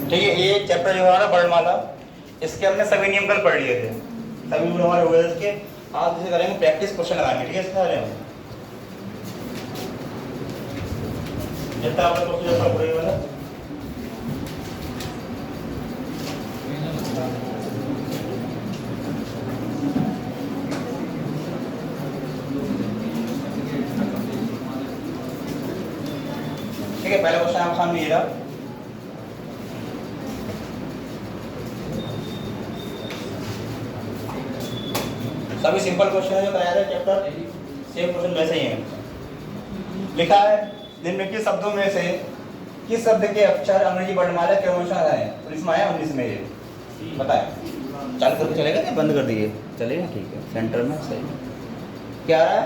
ठीक है, ये चैप्टर जो है ना वर्णमाला, इसके हमने सभी नियम कल पढ़ लिए थे, सभी रूल हमारे हुए इसके। आज जैसे करेंगे प्रैक्टिस क्वेश्चन लगाएंगे, ठीक है इसके बारे में जितना आपने क्वेश्चन जितना पढ़े वाला। ठीक है, पहला क्वेश्चन आपके सामने ये रहा। सभी सिंपल क्वेश्चन है जो कराया था चैप्टर, सेम क्वेश्चन वैसे ही है। लिखा है निम्नलिखित शब्दों में से किस शब्द के अक्षर अंग्रेजी वर्णमाला के अनुसार है? 19 में आया 19 में, ये बताए। चालू करके चलेगा क्या बंद कर दिए? चलेगा, ठीक है, सेंटर में सही। क्या आ रहा है?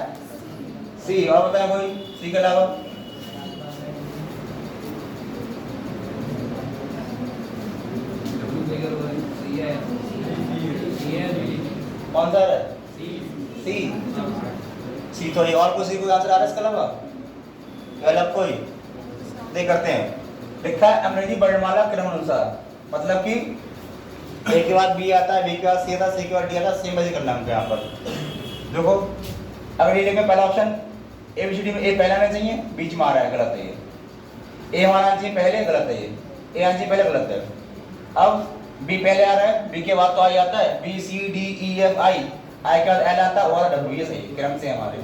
सी। और बताया कोई सी के अलावा? कौन सा है? सी। सी थोड़ी और किसी को आंसर आ रहा है इसके अलावा? अलग कोई देख करते हैं। लिखा है अंग्रेजी वर्णमाला क्रम अनुसार, मतलब कि ए के बाद बी आता है, बी के बाद सी आता है, सी के बाद डी आता है, सेम वैसे करना हमको यहाँ पर। देखो अगर ये लिखे पहला option A B C D में ए पहला में चाहिए, बीच में आ रहा है, गलत है ये। ए हमारा चाहिए पहले, गलत है ये। ए आना चाहिए पहले, गलत है। अब बी पहले आ रहा है, बी के बाद तो आई आता है, B C D E F I, I के बाद एल आता है और डब्ल्यू, ये सही क्रम से हमारे,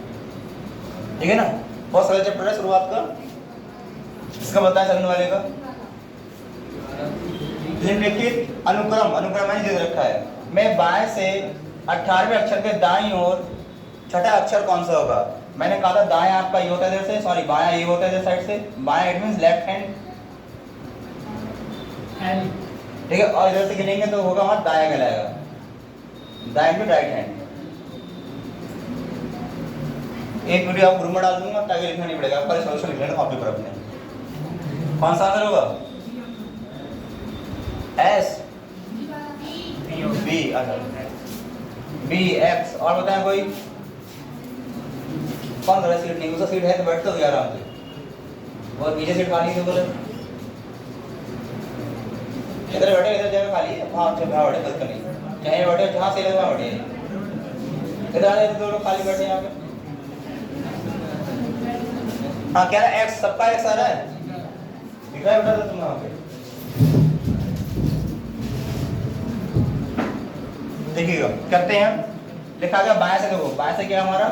ठीक है ना। बहुत सरल चैप्टर है शुरुआत का, इसका बताया चलने वाले का। निम्नलिखित अनुक्रम, अनुक्रम मैंने दे रखा है, मैं बाएं से 18वें अक्षर के दाईं ओर छठा अक्षर कौन सा होगा? मैंने कहा था दाएं आपका ये होता है इधर से, सॉरी बायां ये होता है इधर साइड से, बायां इट मींस लेफ्ट हैंड, ठीक है। और इधर से गिनेंगे तो होगा हमारा दाया कहलाएगा, दाएं टू राइट हैंड। एक वीडियो आप ग्रुप में डाल दूंगा ताकि लिखना नहीं पड़ेगा, आपका सॉल्यूशन लिख लेना कॉपी पर अपने। कौन सा आंसर होगा? Yes, B, B X. और बताएं कोई कौन सा सीट नहीं? उसका सीट है तो बैठते हो आराम से, और पीछे सीट खाली है बोले इधर बैठे, इधर जगह खाली है, वहाँ से वहाँ बैठे, बस नहीं कहीं बैठे, जहाँ से लगे वहाँ बैठे। इधर आने दो लोग खाली बैठे यहाँ पे। हाँ क्या है? एक्स, सबका एक्स आ रहा है, दिख रहा है बेटा तुम वहाँ पे? देखिएगा करते हैं, लिखा गया बाएं से। देखो बाएं से क्या हमारा,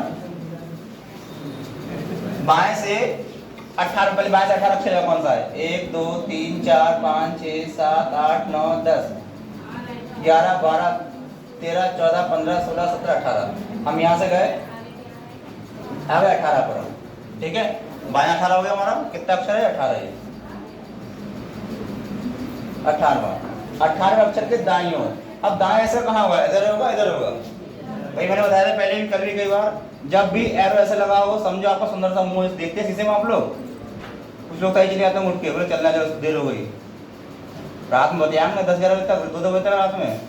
बाएं से 18, पहले बाएं से 18 अक्षर कौन सा है? 1 2 3 4 5 6 7 8 9 10 11 12 13 14 15 16 17 18। हम यहाँ से गए आ गए 18 पर, ठीक है। बाएं 18 हो गया हमारा, कितना अक्षर है? 18 है, 18वां अक्षर के दाईं ओर। अब दाएं ऐसा कहाँ होगा? इधर होगा, इधर होगा। भाई मैंने बताया था पहले भी, कल भी कई बार, जब भी एरो ऐसे लगा हो समझो आपका सुंदर सा मुंह देखते हैं शीशे में आप लोग। कुछ लोग कहीं चले आते हैं उठ के, बोले चलना जरा देर हो गई, रात में बताया 10-11 बजे तक, 2-2 बजे तक रात में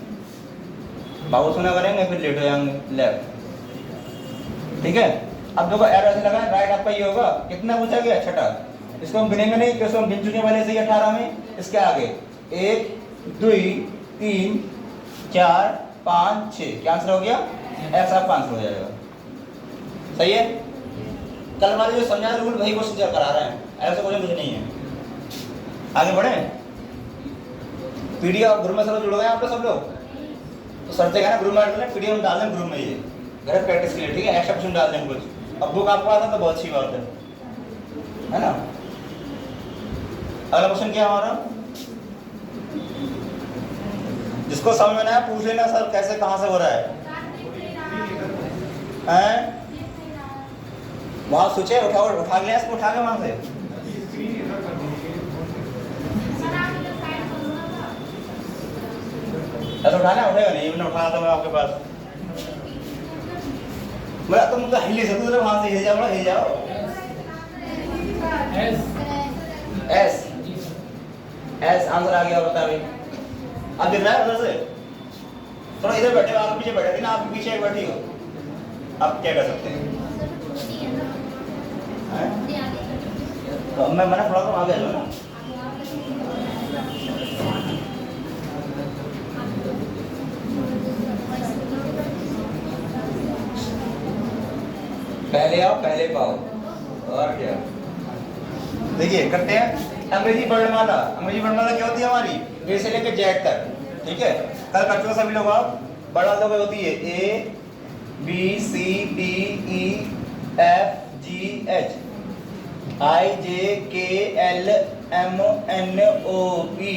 बाबू सोना करेंगे, फिर लेट हो जाएंगे लेफ्ट, ठीक है। अब देखो एरो ऐसे लगा है, राइट आपका ये होगा, कितना पूछा गया? छठा। इसको हम गिनेंगे नहीं क्योंकि हम गिन चुके पहले से ही 18 में। इसके आगे 1 2 3 4 5 6, क्या आंसर हो गया? एक्स आपका आंसर हो जाएगा, सही है। कल हमारे जो समझा रूल वही वो सीधा करा रहे हैं, ऐसा कुछ नहीं है। आगे बढ़े, पीडीएफ ग्रुप में सब जुड़ गए आप लोग, सब लोग तो सर से कहना ग्रुप में ऐड करें, पीडीएफ डाल दें ग्रुप में, ये घर प्रैक्टिस के लिए, ठीक है। एक्स्ट्रा क्वेश्चन डाल दें कुछ, अब बुक आपको आता तो बहुत अच्छी बात है ना। अगला क्वेश्चन क्या हमारा, जिसको समझ में ना पूछ लेना सर कैसे कहाँ से हो रहा है, वहां सोचे उठा के लिया, इसको उठा के वहां से ऐसा उठाना, उठेगा नहीं, मैंने उठाया था मैं आपके पास, बोला तुम तो हिल सकते हो, वहां से हिल जाओ, हिल जाओ। एस, एस आंसर आ गया, बता भाई। अब दिख रहा है उधर से, थोड़ा इधर बैठे हो, आप पीछे बैठे थे ना, आप पीछे बैठी हो, आप क्या कर सकते हैं? तो मैं थोड़ा आगे आ जाऊँ ना, पहले पाओ। और क्या, देखिए करते हैं अंग्रेजी वर्णमाला। अंग्रेजी वर्णमाला क्या होती है हमारी, ए से लेकर जेड तक, ठीक है। कल कर चुके सभी लोग, आप वर्णमाला क्या होती है, A B C D E F G H I J K L M N O P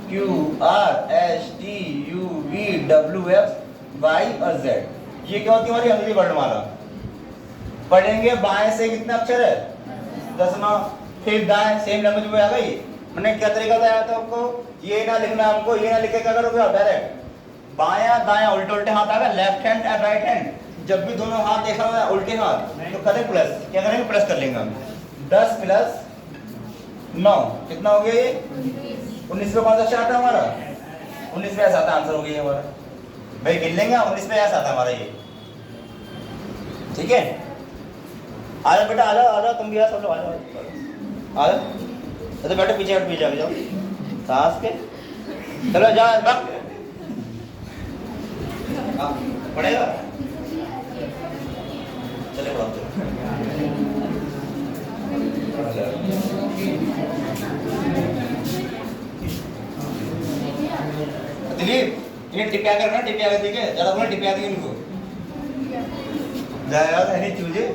Q R S T U V W X Y और जेड। ये क्या होती है हमारी अंग्रेजी वर्णमाला। पढ़ेंगे बाएं से कितने अक्षर है, 10वां, फिर दाएं सेम लैंग्वेज में आ गई। मैंने क्या तरीका बताया था आपको, ये ना लिखना हमको, ये ना लिखे क्या करोगे आप, डायरेक्ट बायां दायां उल्टे उल्टे हाथ आएगा, left hand and right hand. जब भी दोनों हाथ देखा हुआ है उल्टे हाथ तो करें प्लस, क्या करेंगे प्लस कर लेंगे हम। 10 प्लस 9 कितना हो गया ये 19 पे कौन सा अक्षर आता है हमारा, 19 पे ऐसा आता आंसर हो गया हमारा। भाई गिन लेंगे 19 पे ऐसा आता हमारा ये, ठीक है। आ जाओ बेटा, आ जाओ तुम भी आ, सब लोग आ जाओ। तो बेटा पीछे हट, पीछे जाओ सास के, चलो जाओ पड़ेगा, चले पढ़ो दिलीप, ये टिपिया करना, टिपिया ठीक है, ज्यादा बोले टिपिया दी इनको जाएगा तो नहीं चूजे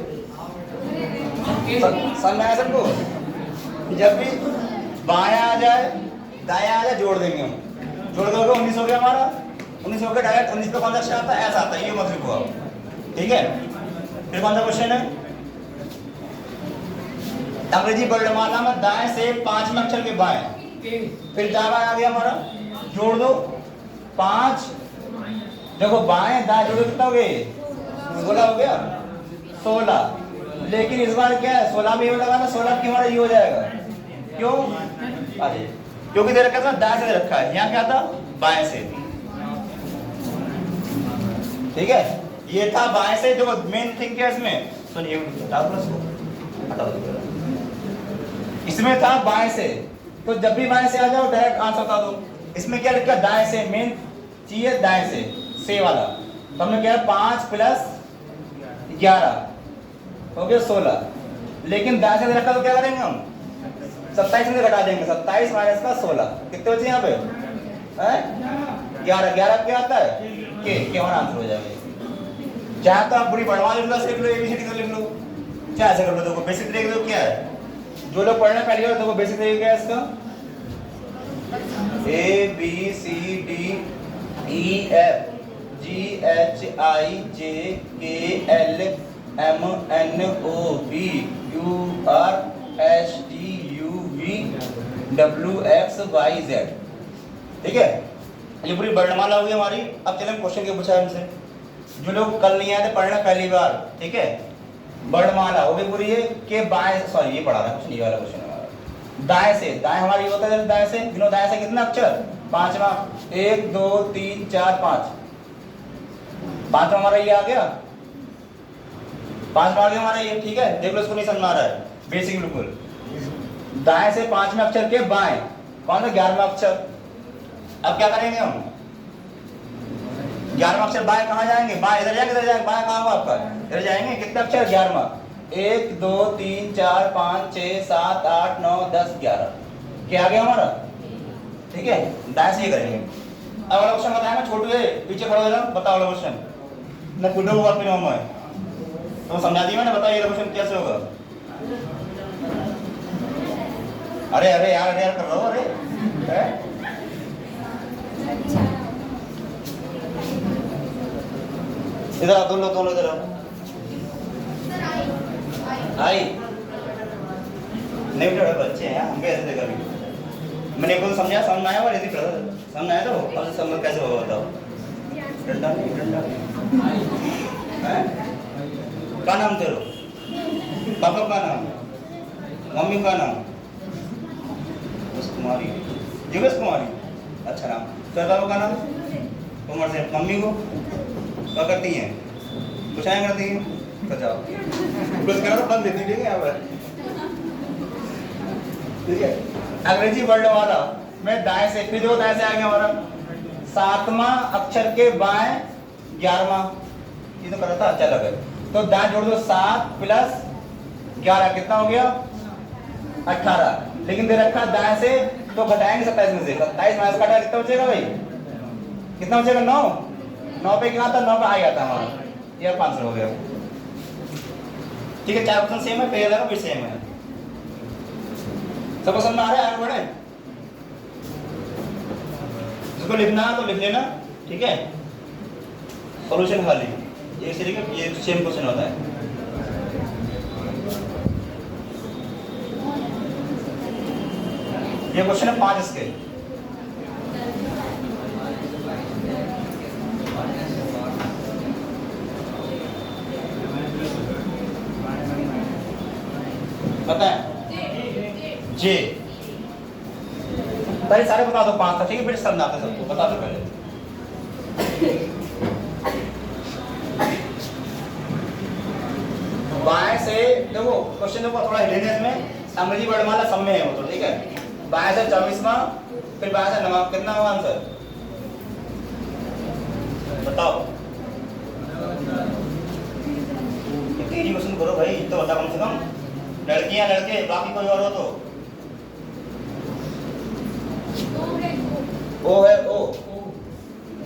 समझ आया सबको। जब भी बायां आ जाए दायां आ जाए जोड़ देंगे हम, जोड़ दोगे 19 हो गया हमारा, 19 हो गया डायरेक्ट 19 पे कौन सा अक्षर आता है, ऐसा आता है, ये मत लिखो आप, ठीक है। फिर कौन सा क्वेश्चन है, अंग्रेजी वर्णमाला में दाएं से 5वें अक्षर के बाएं, फिर दाएं आ गया हमारा, जोड़ दो 5, देखो बाएं दाएं जोड़ो कितना हो गया, 16 हो गया, 16। लेकिन इस बार क्या है 16 में ये लगाना, 16 की हमारा ये हो जाएगा, क्यों, अरे क्योंकि दे रखा था दाएं से दे रखा है, यहाँ क्या था बाएं से, ठीक है। ये था बाएं से, जो मेन थिंग क्या इसमें, सुनिए हटा दो, इसमें था बाएं से, तो जब भी बाएं से आ जाओ डायरेक्ट आंसर बता दो। इसमें क्या लिखा दाएं से, मेन चाहिए दाएं से वाला, तो हमने क्या 5 प्लस 11 हो गया 16, लेकिन दाएं से रखा तो क्या करेंगे हम 27 में से घटा देंगे, 27 माइनस का 16 कितने बचे यहाँ पे 11, 11 क्या आता है के हमारा आंसर हो जाएगा। चाहे तो आप पूरी बढ़वा लिख लो, लिख लो, एबीसीडी लिख लो, चाहे ऐसे कर लो, देखो बेसिक तरीके देखो क्या है, जो लोग पढ़ना पहली बार देखो बेसिक तरीके क्या है इसका, A B C D E F G H I J K L M N O P Q R S T U V W X Y Z, ठीक है। ये पूरी वर्णमाला होगी हमारी। अब चलें क्वेश्चन के पूछा हमसे, जो लोग कल नहीं आए थे पढ़ना पहली बार, ठीक है। वर्णमाला हो गई पूरी, ये के बाएं, सॉरी ये पढ़ा रहा कुछ नहीं वाला क्वेश्चन हमारा, दाएं से, दाएं हमारी होता है दाएं से, गिनो दाएं से कितना अक्षर 5वां, 1 2 3 4 5, 5वां हमारा ये आ गया, 5वां आ गया हमारा ये, ठीक है। देख लो इसको नहीं समझ आ रहा है, बेसिक बिल्कुल। दाएं से 5वें अक्षर के बाएं कौन सा 11वां अक्षर। अब क्या करेंगे हम, 11वां अक्षर बाएं कहाँ जाएंगे, बाएं इधर जाएंगे, इधर जाएंगे, बाएं कहाँ हुआ आपका, इधर जाएंगे। कितना अक्षर 11वां, 1 2 3 4 5 6 7 8 9 10 11, क्या आ गया हमारा, ठीक है। दाएं से ये करेंगे। अब वाला क्वेश्चन बताएंगे, छोटू है पीछे खड़ा हो जाओ, बताओ वाला क्वेश्चन ना, कुछ बात नहीं मामा है तो समझा दी मैंने, बताइए क्वेश्चन कैसे होगा। अरे अरे यार, अरे यार कर रहा हूँ, अरे इधर आओ, दोनों इधर आओ। आई नहीं बेटा बच्चे हैं, हम भी ऐसे देखा भी, मैंने को समझा, समझ आया, और ऐसे समझ आया, तो अब समझ कैसे होगा बताओ। डंडा नहीं, डंडा है क्या नाम तेरो, पापा का नाम, मम्मी का नाम कुमारी, योगेश कुमारी, अच्छा नाम। तेरे पापा का नाम उमर से, मम्मी को क्या करती हैं, कुछ आया करती हैं, तो जाओ कुछ करो तो बंद देती, ठीक है। यहाँ पर ठीक है। अंग्रेजी वर्णमाला में दाएं से, फिर जो दाएं से आ गया हमारा 7वां अक्षर के बाएं 11वां, ये तो करा था, अच्छा लगा। तो दाएं जोड़ दो 7 प्लस 11 कितना हो गया 18, लेकिन दे रखा दाएं से तो घटाएंगे 27 में से 27 माइनस का कितना बचेगा भाई, कितना बचेगा 9, 9 पे क्या आता 9 का आ गया था हमारा, यह 500 हो गया। ठीक है, 4 ऑप्शन सेम है, पहले लगा फिर सेम है, सब समझ में आ रहा है, आगे बढ़े। जिसको लिखना है तो लिख लेना, ठीक है। सॉल्यूशन खाली ये इस तरीके ये सेम क्वेश्चन होता है। ये क्वेश्चन है 5 इसके। पता है जे पहले सारे बता दो 5 था, ठीक है, फिर समझाते सबको, बता दो पहले। बाएं से देखो क्वेश्चन देखो थोड़ा हिडन है इसमें, अंग्रेजी वर्णमाला सब में है वो तो, ठीक है। बाएं से 24वां, फिर बाएं से 9वां, कितना हुआ आंसर बताओ। तेरी क्वेश्चन करो भाई, तो बता कम से कम, लड़कियां लड़के बाकी कोई और हो तो। ओ है ओ,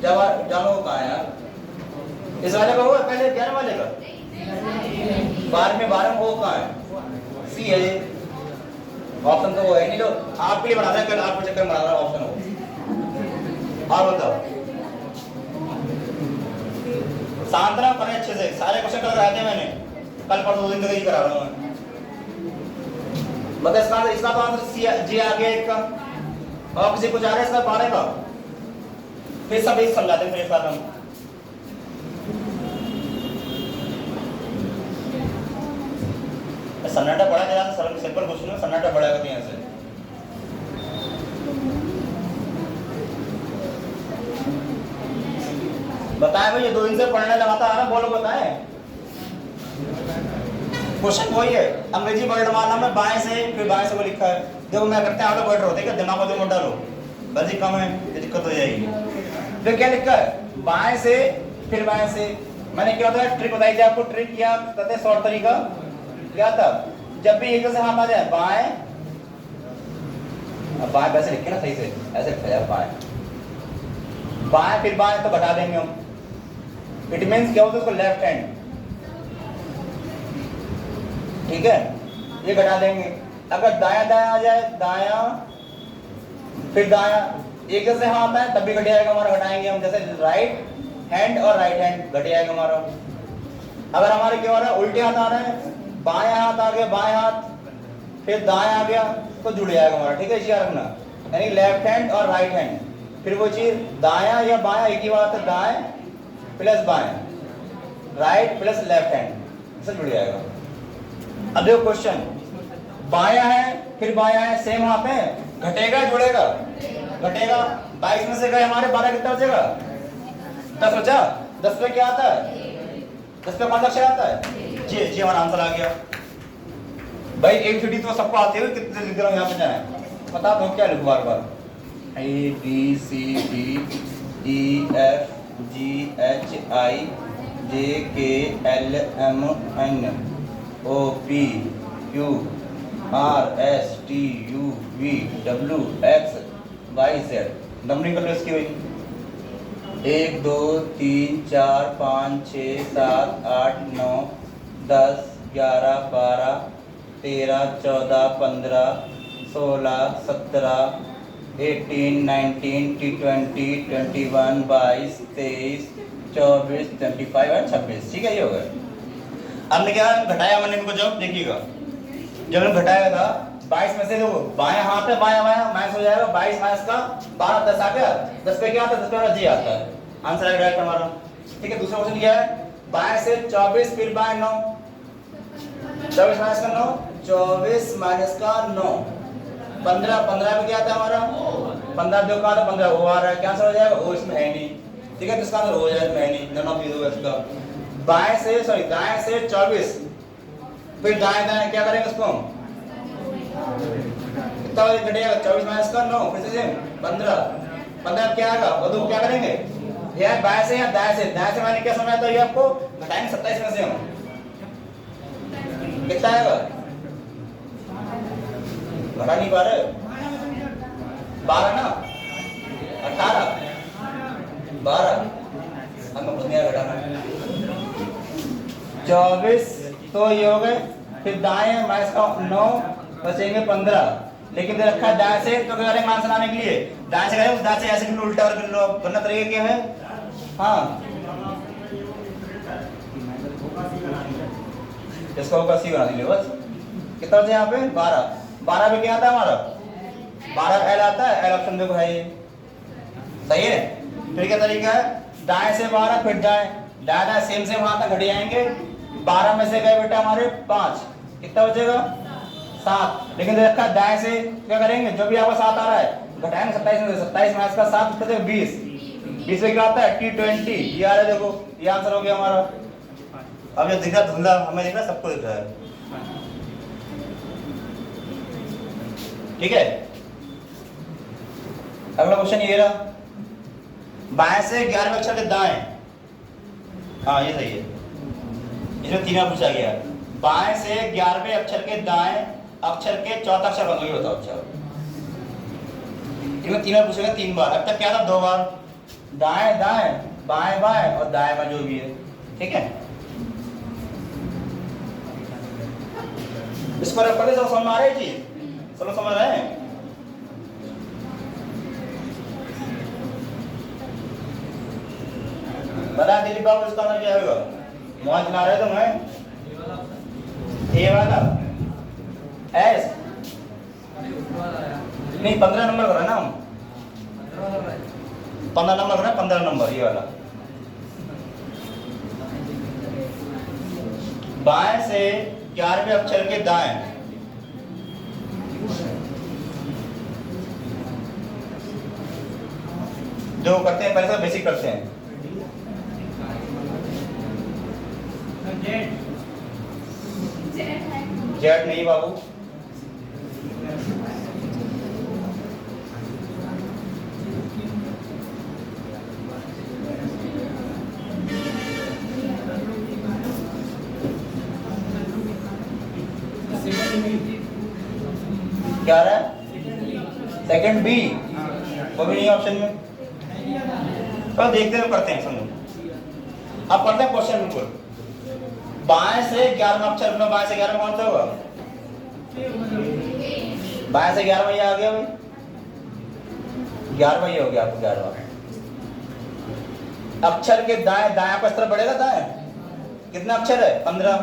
जब जानो कहाँ है यार, इस वाले का हुआ पहले 11 वाले का, 12 में ओ कहाँ है, सी है ऑप्शन, तो वो है नहीं, तो आपके लिए बना रहा है, कल आपको चक्कर बना रहा है ऑप्शन हो। और बताओ सांतना करें अच्छे से, सारे क्वेश्चन कल कराते हैं मैंने, कल परसों 2 दिन तक ही करा रहा हूँ मैं। बता इसका तो आंसर सी जी आ गया एक का, और किसी को जा रहा है इसका 12 का, फिर सब एक समझाते हैं, फिर एक साथ हम। सन्नाटा पड़ा जरा, सिंपल क्वेश्चन है, सन्नाटा पड़ा करते हैं ऐसे। बताएं भाई, ये 2 दिन से पढ़ने लगाता है ना, बोलो बताएं। क्वेश्चन वही है, अंग्रेजी वर्णमाला में बाएं से फिर बाएं से वो लिखा है। देखो मैं करते हैं, आप लोग बैठ रहे हो, ठीक है, दिमाग को मत डालो, बल्कि कम है ये दिक्कत हो जाएगी। तो क्या लिखा है, बाएं से फिर बाएं से, मैंने क्या होता है ट्रिक बताई थी आपको, ट्रिक किया कहते हैं शॉर्ट तरीका क्या था, जब भी एक से हाथ आ जाए बाएं, अब बाएं वैसे लिखे ना सही से, ऐसे लिखा जाए बाएं, बाएं फिर बाएं तो घटा देंगे हम, इट मींस क्या होता है उसको लेफ्ट हैंड, ठीक है, ये घटा देंगे। अगर दाया दाया आ जाए, दाया फिर दाया, एक से हाथ आए तब भी घट जाएगा हमारा, घटाएंगे हम, जैसे राइट हैंड और राइट हैंड घट जाएगा हमारा। अगर हमारे क्या हो रहा है, उल्टे हाथ आ रहे हैं, बाएं हाथ आ गया, बाएं हाथ फिर दाएं आ गया तो जुड़ जाएगा हमारा, ठीक है, याद रखना, यानी लेफ्ट हैंड और राइट हैंड, फिर वो चीज दाया या बाया एक ही बात है, दाएं प्लस बाएं, राइट प्लस लेफ्ट हैंड से जुड़ जाएगा। अब देखो क्वेश्चन, बाया है फिर बाया है, सेम वहां पे घटेगा जुड़ेगा, घटेगा, 22 में से गए हमारे 12, कितना बचेगा 10 बचा, 10 पे क्या आता है, 10 पे 5 अक्षर आता है, जी हमारा आंसर आ गया भाई। एक छुट्टी तो सबको आती है, कितने लिख रहा हूँ यहाँ पे जाए, बता दो क्या लिखूं बार बार, A B C D E F G H I J K L M N O P Q R S T U V W X Y Z, numbering कर लो इसकी भाई, 1 2 3 4 5 6 7 8 9 10 11 12 13 14 15 16 17 18 19 20 21 22 23 24 25 और 26, ठीक है, ये हो गया। अब क्या घटाया मैंने इनको, जब देखिएगा जब मैंने घटाया था 22 में से, देखो बाएं हाथ है, बाएं बाएं माइनस हो जाएगा, 22 माइनस का 12 10 आ गया, 10 पे क्या आता है, 10 पे जी आता है, आंसर आएगा डायरेक्ट हमारा, ठीक है। दूसरा क्वेश्चन क्या है, बाएं से 24 फिर बाएं 9, 24 माइनस का 9, 24 माइनस का 9, 15, 15 में क्या आता है हमारा, 15 जो का 15 वो आ रहा है, क्या आंसर हो जाएगा, वो इसमें है नहीं, ठीक है, तो इसका आंसर हो जाएगा, इसमें है नहीं, नन ऑफ दीज होगा इसका। बाएं से सॉरी दाएं से 24 फिर दाएं दाएं क्या करेंगे उसको हम, कितना घटेगा, 24 माइनस का 9 फिर से 15, 15 क्या आएगा, वो तो क्या करेंगे यार, बाएं से या दाएं से, दाएं से मैंने क्या समझाया था ये आपको, घटाएंगे 27 में से हम, कितना आएगा? घटा नहीं पा रहे? 12 ना, 18, 12, हमें कुछ नहीं घटाना। 24 तो ये हो गए। फिर दाएं माइनस का 9 बचेंगे 15। लेकिन दे रखा है दाएं से, तो क्या करेंगे मान बनाने के लिए? दाएं से करें, दाएं से ऐसे भी उल्टा और कर लो। वरना तरीके क्या है? हाँ, इसका होगा सी बना दीजिए बस। कितना बचे यहाँ पे? 12। 12 पे क्या आता है हमारा? 12 एल आता है। एल ऑप्शन देखो है ये, सही है। फिर क्या तरीका है? दाएं से 12, फिर दाएं दाएं सेम से वहां तक घट जाएंगे। 12 में से गए बेटा हमारे 5, कितना बचेगा? 7। लेकिन रखा दाएं से क्या करेंगे? जो भी आपका 7 आ रहा है घटाएंगे 27 में से। 27 में इसका 7 कितना देगा? 20। 20 में क्या आता है? T20। ये आ रहा है, देखो ये आंसर हो गया हमारा। अब ये दिख रहा धुंधला, हमें दिख रहा, सबको दिख रहा है। ठीक है, अगला क्वेश्चन ये रहा, बाएं से 11वें अक्षर के दाएं। हाँ ये सही है, इसमें 3 बार पूछा गया। बाएं से 11वें अक्षर के दाएं अक्षर के चौथा अक्षर कौन सा? बताओ। अच्छा, इसमें 3 बार पूछेगा, 3 बार। अब तक क्या था? 2 बार। दाएं दाएं, बाएं बाएं और दाएं बाएं जो भी है। ठीक है, इसको रख पड़े। सब समझ में आ रही चीज? सब समझ रहे हैं? बता दिलीप बाबू, इसका नाम क्या होगा? मौज बना रहे तुम हैं? ए वाला एस नहीं, 15 नंबर करा ना, 15 नंबर करा, 15 नंबर ये वाला। बाएं से 11वें अक्षर के दाएं। जो करते हैं पहले से बेसिक करते हैं। जेड नहीं बाबू, क्या रहा है? सेकंड बी, वो भी नहीं ऑप्शन में। तो देखते हुए करते हैं, समझो। अब करते हैं क्वेश्चन बिल्कुल। बाएं से 11वां अक्षर में, बाएं से 11वां कौन सा होगा? बाएं से 11वां ये आ गया भाई, 11वां ये हो गया आपको 11वां। अक्षर के दाएं, दाएं आपका इस तरफ बढ़ेगा। दाएं कितना अक्षर है? 15।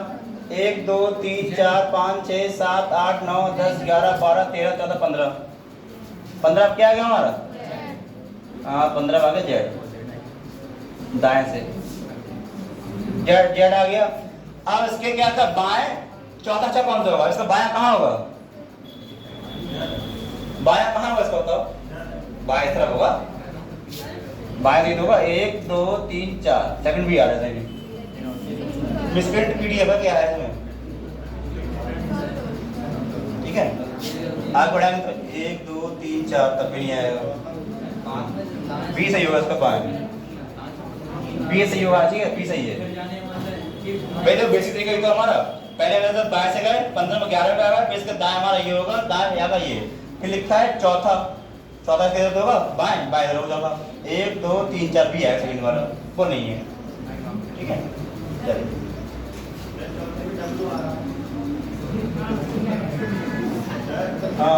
1 2 3 4 5 6 7 8 9 10 11 12 13 14 15। 15 क्या आ गया हमारा? हाँ 15 आ गया जेड, दाएं से जेड, जेड आ गया। अब इसके क्या था? बाएं चौथा अक्षर कौन सा होगा? इसका बायां कहाँ होगा? बायां कहाँ होगा इसका बताओ? बाएं तरफ होगा, बाएं रीड होगा। 1 2 3 4, सेकंड भी आ रहा है। मिसप्रिंट पीडीएफ है क्या है इसमें? ठीक है, आगे बढ़ाएंगे तो 1 2 3 4 तब भी नहीं आएगा। बी सही होगा इसका, बाएं बी सही होगा। ठीक है, बी सही है भाई। तो बेसिक तरीका तो हमारा पहले तो बाएं से गए, 15 में 11 पे आएगा, फिर इसका दाएं हमारा ये होगा, दाएं यहाँ का ये। फिर लिखा है चौथा, चौथा किधर होगा? बाएं, बाएं इधर हो जाएगा। 1 2 3 4 भी है सेकंड वाला, वो नहीं है। ठीक है, चलिए हाँ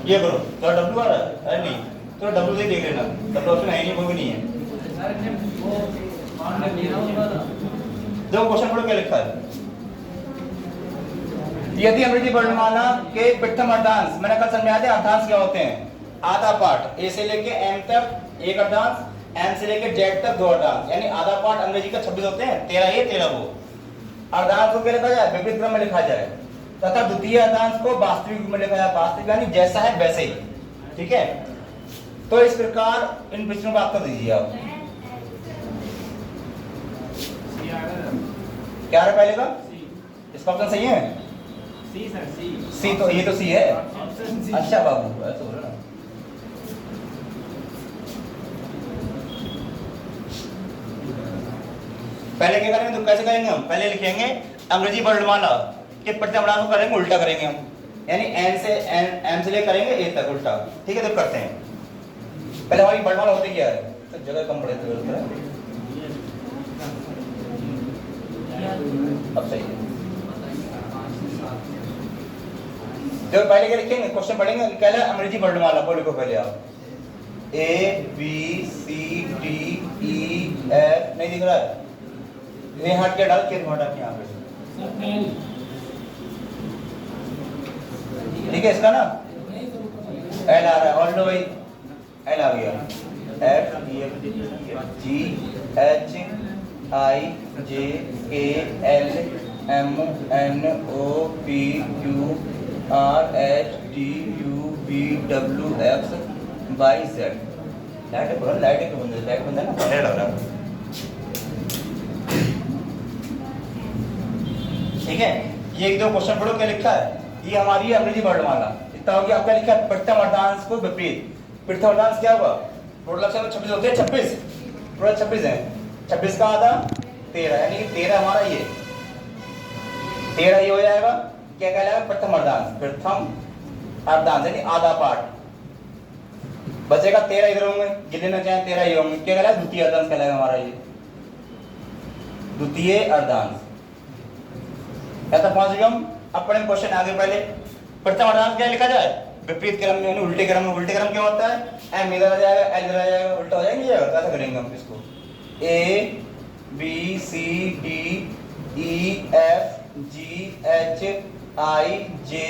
ये करो। तो डब्ल्यू आ रहा है? अरे नहीं, तो डब्ल्यू से देख लेना, डब्ल्यू ऑप्शन है नहीं, वो भी नहीं है। देखो क्वेश्चन पढ़ो क्या लिखा है। यदि अंग्रेजी वर्णमाला के प्रथम अर्धांश, मैंने कल समझाया था अर्धांश क्या होते हैं। आधा पार्ट ए से लेके एम तक एक अर्धांश, एम से लेके जेड तक 2 अर्धांश, यानी आधा पार्ट अंग्रेजी का 26 होते हैं, 13 ये 13 वो। अर्धांश को क्या लिखा जाए? विपरीत क्रम में लिखा जाए, तथा द्वितीय अर्धांश को वास्तविक में लिखा जाए। वास्तविक यानी जैसा है वैसे ही। ठीक है, तो इस प्रकार इन प्रश्नों को आप कर दीजिए। आप क्या है पहले का? इसका ऑप्शन सही है? सी सर, सी तो ये तो सी है। अच्छा बाबू, ऐसा बोलो ना। पहले क्या करेंगे तो कैसे करेंगे? हम पहले लिखेंगे अंग्रेजी वर्णमाला के प्रतिमादान को करेंगे उल्टा करेंगे हम, यानी एन से एम से ले करेंगे ए तक उल्टा। ठीक है, तो करते हैं। पहले हमारी वर्णमाला होती क्या है, तो जगह कम पड़े तो अब सही है। तो पहले क्या लिखेंगे, क्वेश्चन पढ़ेंगे, पहले अंग्रेजी वर्णमाला को लिखो पहले आप। A B C D E F, नहीं दिख रहा है, ये हाथ क्या डाल के हटा के यहाँ पे, ठीक है। इसका ना एल आ रहा है, ऑल नो भाई एल आ गया, F G H I J K L M N O P Q R S T U V W X Y Z. Light बोला, लाइट के बंदे, लाइट बंदा ना पहले लग रहा है। ठीक है, ये एक दो क्वेश्चन पढ़ो क्या लिखा है, ये हमारी अंग्रेजी वर्णमाला। इतना हो गया। आपका लिखा है प्रथम अर्धांश को विपरीत। प्रथम अर्धांश क्या हुआ, टोटल अक्षर 26 होते हैं, 26 टोटल 26 है, 26 का आधा 13, यानी कि 13 हमारा ये 13 ये हो जाएगा। क्या कहलाएगा, प्रथम अर्धांश। प्रथम अर्धांश यानी आधा पार्ट, बचेगा 13 इधर होंगे, गिनने ना चाहे 13 ये होंगे। क्या कहलाएगा, द्वितीय अर्धांश कहलाएगा हमारा ये, द्वितीय अर्धांश। ऐसा पहुंच गए हम। अब पढ़ें क्वेश्चन आगे। पहले प्रथम अर्धांश क्या लिखा जाए, विपरीत क्रम में, यानी उल्टे क्रम में। उल्टे क्रम क्या होता है, एम इधर आ जाएगा, एल इधर आ जाएगा, उल्टा हो जाएगा, जाएगा। कैसा करेंगे हम इसको, A B C D E F G H I J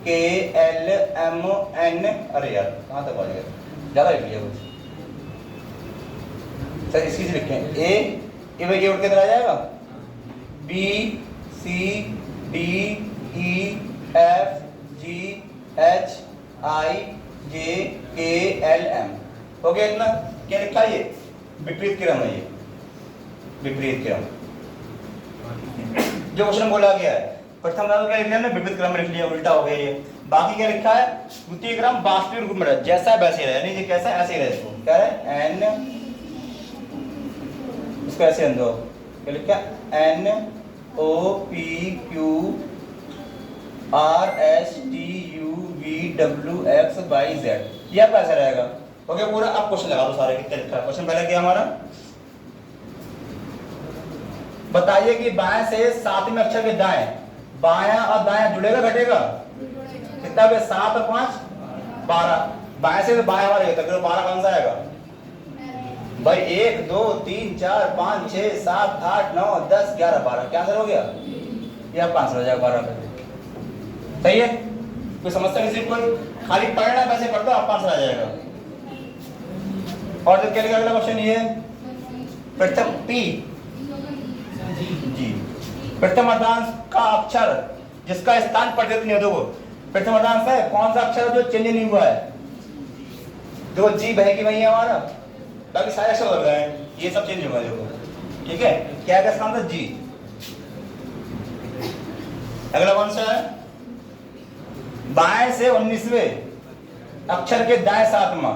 K L M N, अरे यार कहाँ तक पहुंच गए, ज्यादा लिख लिया कुछ। सर इसी से लिखें, ए भाई ये उठ के इधर आ जाएगा, B C D E F G H I J K L M, हो गया इतना। क्या लिखा है, ये विपरीत क्रम है, ये विपरीत क्रम जो क्वेश्चन बोला गया है। प्रथम अर्धांश क्या लिख लिया हमने, विपरीत क्रम में लिख लिया, उल्टा हो गया ये। बाकी क्या लिखा है, द्वितीय क्रम वास्तविक रूप में रहे, जैसा वैसे रहे, यानी ये कैसा ऐसे ही रहे। इसको क्या है, एन, इसको ऐसे अंदो, क्या लिखा N O P Q R S T U V W X Y Z, यह कैसा रहेगा। ओके पूरा। अब क्वेश्चन लगा दो सारे, कितने लिखा है क्वेश्चन। पहले क्या हमारा, बताइए कि बाएं से सातवें अक्षर के दाएं, बायां और दायां जुड़ेगा घटेगा, कितना हो गया, 7 और 5 12। बाएं से तो बाएं हमारे 12 कौन सा आएगा भाई, 1 2 3 4 5 6 7 8 9 10 11 12, क्या आंसर हो गया, ये 5 हो जाएगा 12 पे। सही है, कोई समस्या किसी कोई, खाली पढ़ना वैसे पढ़ दो, आप 5 आ जाएगा। और जो क्या लिखा अगला क्वेश्चन, ये प्रथम पी जी, प्रथम अर्धांश का अक्षर जिसका स्थान परिवर्तित नहीं हो। देखो प्रथम अर्धांश है, कौन सा अक्षर जो चेंज नहीं हुआ है, देखो जी बहेगी वही है हमारा, बाकी सारे अक्षर लग रहे हैं, ये सब चेंज हुआ है। देखो ठीक है, क्या है इसका आंसर, जी। अगला कौन सा है, बाएं से 19वें अक्षर के दाएं सातवां।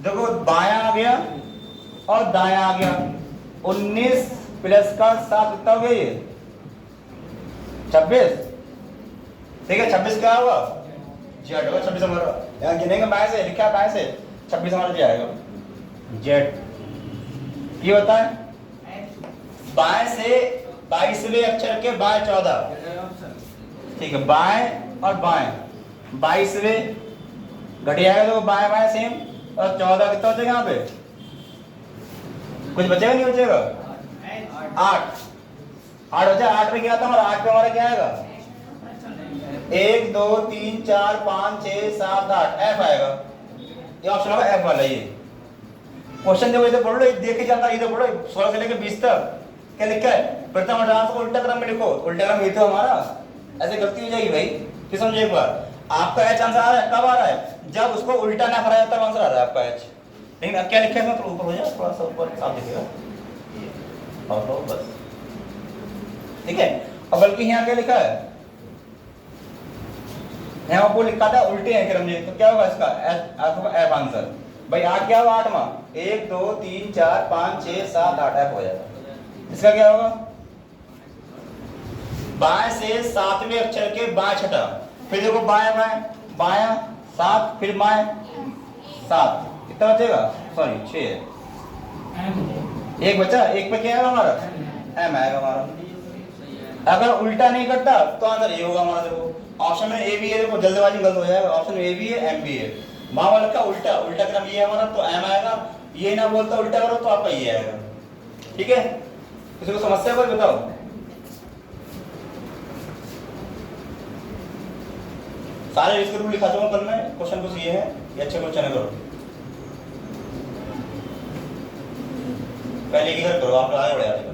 देखो बायां आ गया और दायां आ गया, 19 प्लस का 7 कितना हो गया, ये 26। ठीक है, 26 क्या होगा, जेड होगा। 26 हमारा यहाँ गिनेंगे बाएं से, लिखा है बाएं से, 26 हमारा जी आएगा, जेड। ये होता है बाएं से 22वें अक्षर के बाएं 14। ठीक है, बाएं और बाएं 22वें घट जाएगा, तो बाएं बाएं सेम, और 14 कितना हो जाएगा यहाँ पे, कुछ बचेगा नहीं बचेगा, 8 हो जाए। 8 पे क्या था हमारा, 8 पे हमारा क्या आएगा, 1 2 3 4 5 6 7 8, एफ आएगा। ये ऑप्शन होगा एफ वाला। ये क्वेश्चन देखो, इधर पढ़ो, देख के चलता, इधर पढ़ो 16 से लेकर 20 तक। क्या लिखा है, प्रथम अर्धांश को उल्टा क्रम में लिखो। उल्टा क्रम ये तो हमारा, ऐसे गलती हो जाएगी भाई, फिर समझो एक बार। आपका एच आंसर आ रहा है, कब आ रहा है, जब उसको उल्टा ना भरा जाता, आंसर आ रहा है आपका एच। लेकिन अब क्या लिखा है, थोड़ा ऊपर हो जाए, थोड़ा सा ऊपर साफ दिखेगा, और बस ठीक है। और बल्कि यहाँ क्या लिखा है, यहाँ को लिखा था उल्टे हैं क्रम में, तो क्या होगा इसका एफ आंसर भाई। 8 क्या होगा, 8वां, 1 2 3 4 5 6 7 8, एफ हो जाएगा। इसका क्या होगा, बाएं से सातवें अक्षर के बाएं छठा, फिर देखो बाएं बाएं बायां 7, फिर बाएं 7, कितना बचेगा? सॉरी 6, एक बचा, एक पे क्या आएगा हमारा? एम आएगा हमारा। अगर उल्टा नहीं करता तो आंसर ये होगा हमारा। देखो ऑप्शन में ए भी है, देखो जल्दबाजी में गलत हो जाएगा। ऑप्शन में ए भी है, एम भी है। वहां वाला का उल्टा उल्टा क्रम ये है हमारा, तो एम आएगा। ये ना बोलता उल्टा करो तो आपका ये आएगा। ठीक है, किसी को समस्या कोई बताओ? सारे इसके रूल लिखा दूंगा कल में। क्वेश्चन कुछ ये है, ये अच्छे क्वेश्चन है, करो पहले की घर करो, आप आगे बढ़े आगे।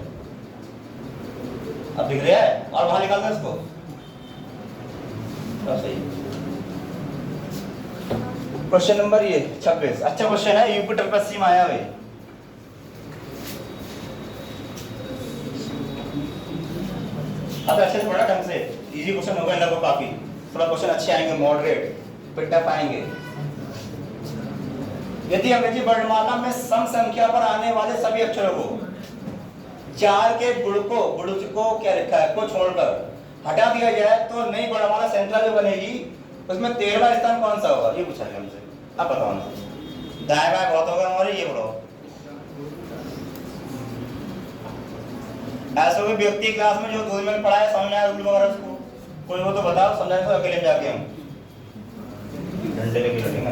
अब दिख रहा है और वहां निकाल दो इसको, सही। क्वेश्चन नंबर ये 26 अच्छा क्वेश्चन है, यूपिटर पश्चिम आया हुआ। अब अच्छे से पढ़ा ढंग से, इजी क्वेश्चन होगा लगभग काफी। थोड़ा क्वेश्चन अच्छे आएंगे, मॉडरेट पिट पाएंगे। यदि अंग्रेजी वर्णमाला में सम संख्या पर आने वाले सभी अक्षरों को 4 के गुण को क्या लिखा है को छोड़कर हटा दिया जाए तो नई वर्णमाला श्रृंखला जो बनेगी उसमें 13वां स्थान कौन सा होगा? ये पूछा है हमसे। अब बताओ ना, दाएं बाएं बहुत होगा हमारे, ये पढ़ो। ऐसे कोई व्यक्ति क्लास में जो 2 मिनट पढ़ा है, समझ में आया रूल वगैरह उसको, कोई हो तो बताओ, समझाने तो अकेले जाके हम घंटे लेके लड़ेंगे।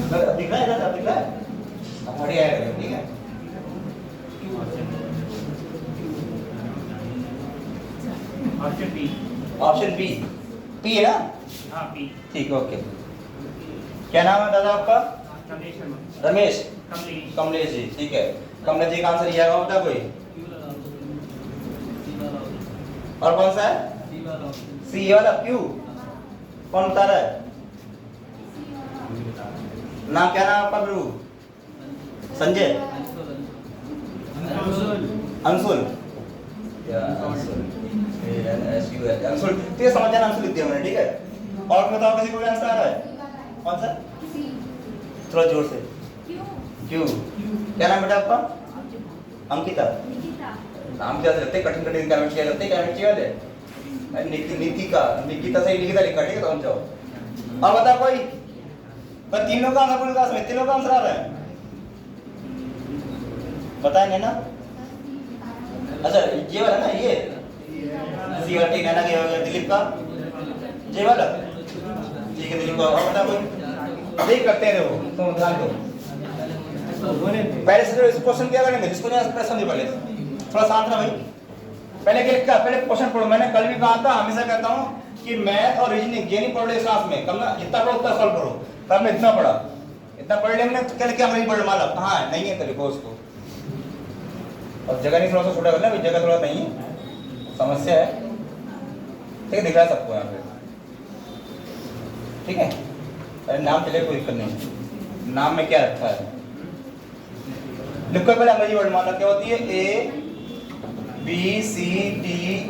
दिख रहा है इधर, दिख रहा है, अब हटी आएगा, ठीक है। ऑप्शन बी, पी है ना? हाँ पी। ठीक, ओके। क्या नाम है दादा आपका? रमेश, कमलेश जी, ठीक है। कमलेश जी का आंसर ये आएगा, बता कोई और कौन सा है? सी वाला। क्यों, कौन बता रहा है? नाम क्या नाम आपका? प्रभु संजय, अंशुल, अंशुल, ठीक है, समझ जाना, अंशुल लिख दिया मैंने, ठीक है। और बताओ किसी को भी आंसर आ रहा है? कौन सा? थोड़ा जोर से। क्यों, क्या नाम बेटा आपका? अंकिता। नाम क्या लगते कठिन कठिन कमेंट किया करते, कमेंट किया है निकिता, निकिता से निकिता लिखा, ठीक है, समझ जाओ। और बता कोई, पर तीनों का आंसर पूरी क्लास में तीनों का आंसर आ रहा है, बताएंगे ना? अच्छा ये वाला ना, ये सी वाला, ठीक है ना? ये हो गया दिलीप का, ये वाला, ठीक है दिलीप का। और बता कोई, देख करते हैं वो तो ध्यान दो। पहले से इस क्वेश्चन क्या करेंगे, जिसको नहीं आता समझे, पहले थोड़ा शांत रहो भाई। पहले क्या लिखा, पहले क्वेश्चन पढ़ो। मैंने कल भी कहा था, हमेशा कहता हूँ कि मैथ और रीजनिंग ये नहीं पढ़ रहे क्लास में, कम ना जितना पढ़ो उतना सॉल्व करो। पर हमने इतना पढ़ा, इतना पढ़ लिया हमने, तो क्या लिखा अंग्रेजी वर्णमाला कहाँ है? नहीं है तो लिखो उसको। और जगह नहीं, थोड़ा सा छोटा करना, जगह थोड़ा नहीं है, समस्या है, ठीक है, दिख रहा है सबको यहाँ पे, ठीक है। अरे नाम चले, कोई दिक्कत नहीं। नाम में क्या रखा है लिखो पहले अंग्रेजी वर्णमाला क्या होती है? A B C D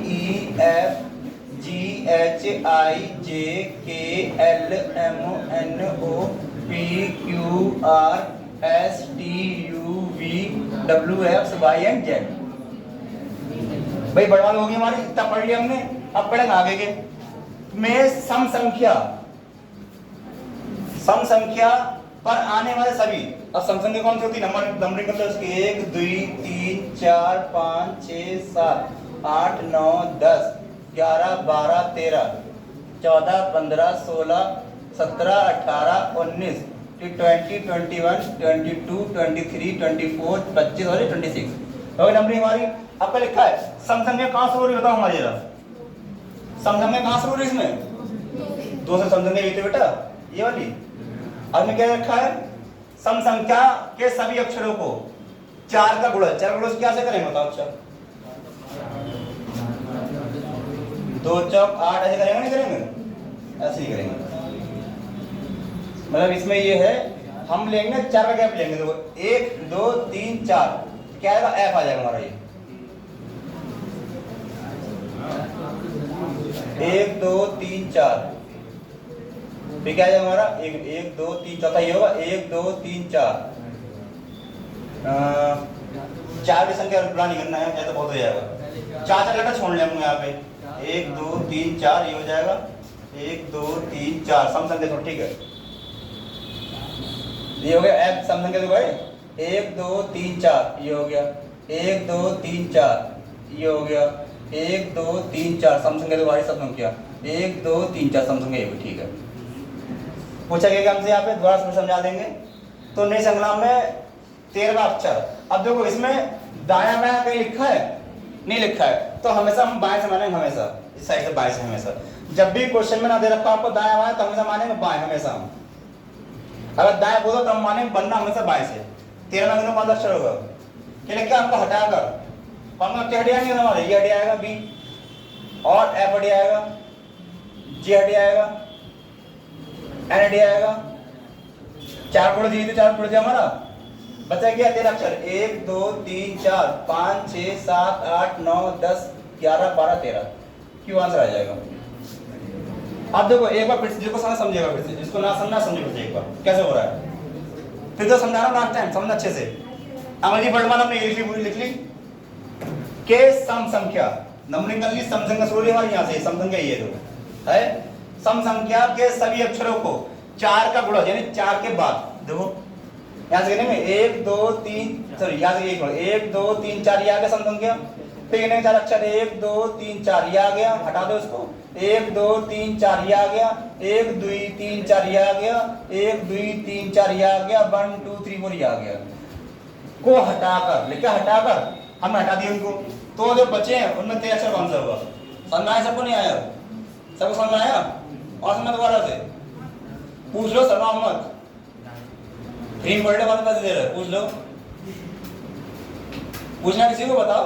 E F G H I J K L M N O P Q R S T U V W X Y and Z। भाई वर्णमाला होगी हमारी, इतना पढ़ लिया हमने। अब पढ़ेंगे आगे के में सम संख्या पर आने वाले सभी। अब सम संख्या कौन सी होती है? नंबरिंग करते हैं उसकी 1 2 3 4 5 6 7 8 9 10 11 12 13 14 15 16 17 18 19 20 21 22 23 24 25 और 26 हो गई नंबरिंग हमारी। आपका लिखा है सम संख्या कहाँ से हो रही, बताओ हमारी जरा। सम संख्या कहाँ से हो रही इसमें? 2 से सम संख्या बेटा, ये वाली। अब में क्या रखा है? सम संख्या के सभी अक्षरों को 4 का गुणज, 4 गुणज क्या से करेंगे बताओ? अच्छा 2 चौक 8 ऐसे करेंगे, नहीं करेंगे? ऐसे ही करेंगे। मतलब इसमें ये है, हम लेंगे 4 का गैप लेंगे, देखो 1 2 3 4 क्या आएगा? एफ आ जाएगा हमारा ये। 1 2 3 4 फिर क्या आ जाएगा हमारा? 1 2 3 चौथा ये होगा 1 2 3 4 4 की संख्या नहीं करना है, तो बहुत हो जाएगा। चार चार लेटर छोड़ लेंगे यहाँ पे, 1 2 3 4 ये हो जाएगा 1 2 3 4 सम संख्या छोड़, ठीक है ये हो गया एफ सम संख्या, देखो भाई 1 2 3 4 ये हो गया 1 2 3 4 ये हो गया 1 2 3 4 सम संख्या, दोबारा सब संख्या 1 2 3 4 सम संख्या ये भी, ठीक है। पूछा गया हमसे यहाँ पे, दोबारा समझा देंगे। तो नई संज्ञा में 13वां अक्षर, अब देखो इसमें दाया बायां कहीं लिखा है, नहीं लिखा है, तो हमेशा हम बाएं से मानेंगे, हमेशा इस साइड से बाएं से, हमेशा जब भी क्वेश्चन में ना दे रखा आपको दाया बायां तो हमेशा मानेंगे बाएं, हमेशा हम अगर दाएं बोलो तो हम मानेंगे, बनना हमेशा बाएं से। 13वां गिनो कौन सा अक्षर होगा, क्या लिखा हमको हटाकर कौन सा अक्षर हटियाएंगे हमारे, ये हट जाएगा बी, और एफ हट जाएगा, जी हट जाएगा, एन हट जाएगा, 4 गुण दिए तो 4 गुण दिया हमारा, बचा क्या 13 अक्षर 1 2 3 4 5 6 7 8 9 10 11 12 13, क्यों आंसर आ जाएगा। अब देखो एक बार फिर से जिसको समझ समझेगा, फिर से जिसको ना समझना समझेगा, फिर से एक बार कैसे हो रहा है, फिर तो समझाना लास्ट टाइम, समझना अच्छे से। अंग्रेजी वर्णमाला हमने लिख ली, पूरी लिख ली के सम संख्या, नंबरिंग कर ली, सम संख्या शुरू हमारी यहाँ से, सम संख्या ये देखो है, सम संख्या के सभी अक्षरों को 4 का गुणा यानी 4 के बाद, देखो यहाँ से गिनेंगे 1 2 3 सॉरी यहाँ से 1 2 3 4 ये आ गया सम संख्या, फिर गिनेंगे 4 अक्षर 1 2 3 4 ये आ गया, हटा दो इसको 1 2 3 4 ये आ गया, 1 2 3 4 ये आ गया, 1 2 3 4 ये आ गया, 1 2 3 4 ये आ गया, को हटाकर लिखा, हटाकर हमने हटा दिया उनको, तो जो बचे हैं उनमें 13 अक्षर कौन सा होगा, समझ आया सबको, नहीं आया सबको समझ आया, और समझ दोबारा से पूछ लो, शर्मा मत, ग्रीन बर्थडे वाले पैसे दे रहे, पूछ लो, पूछना किसी को बताओ,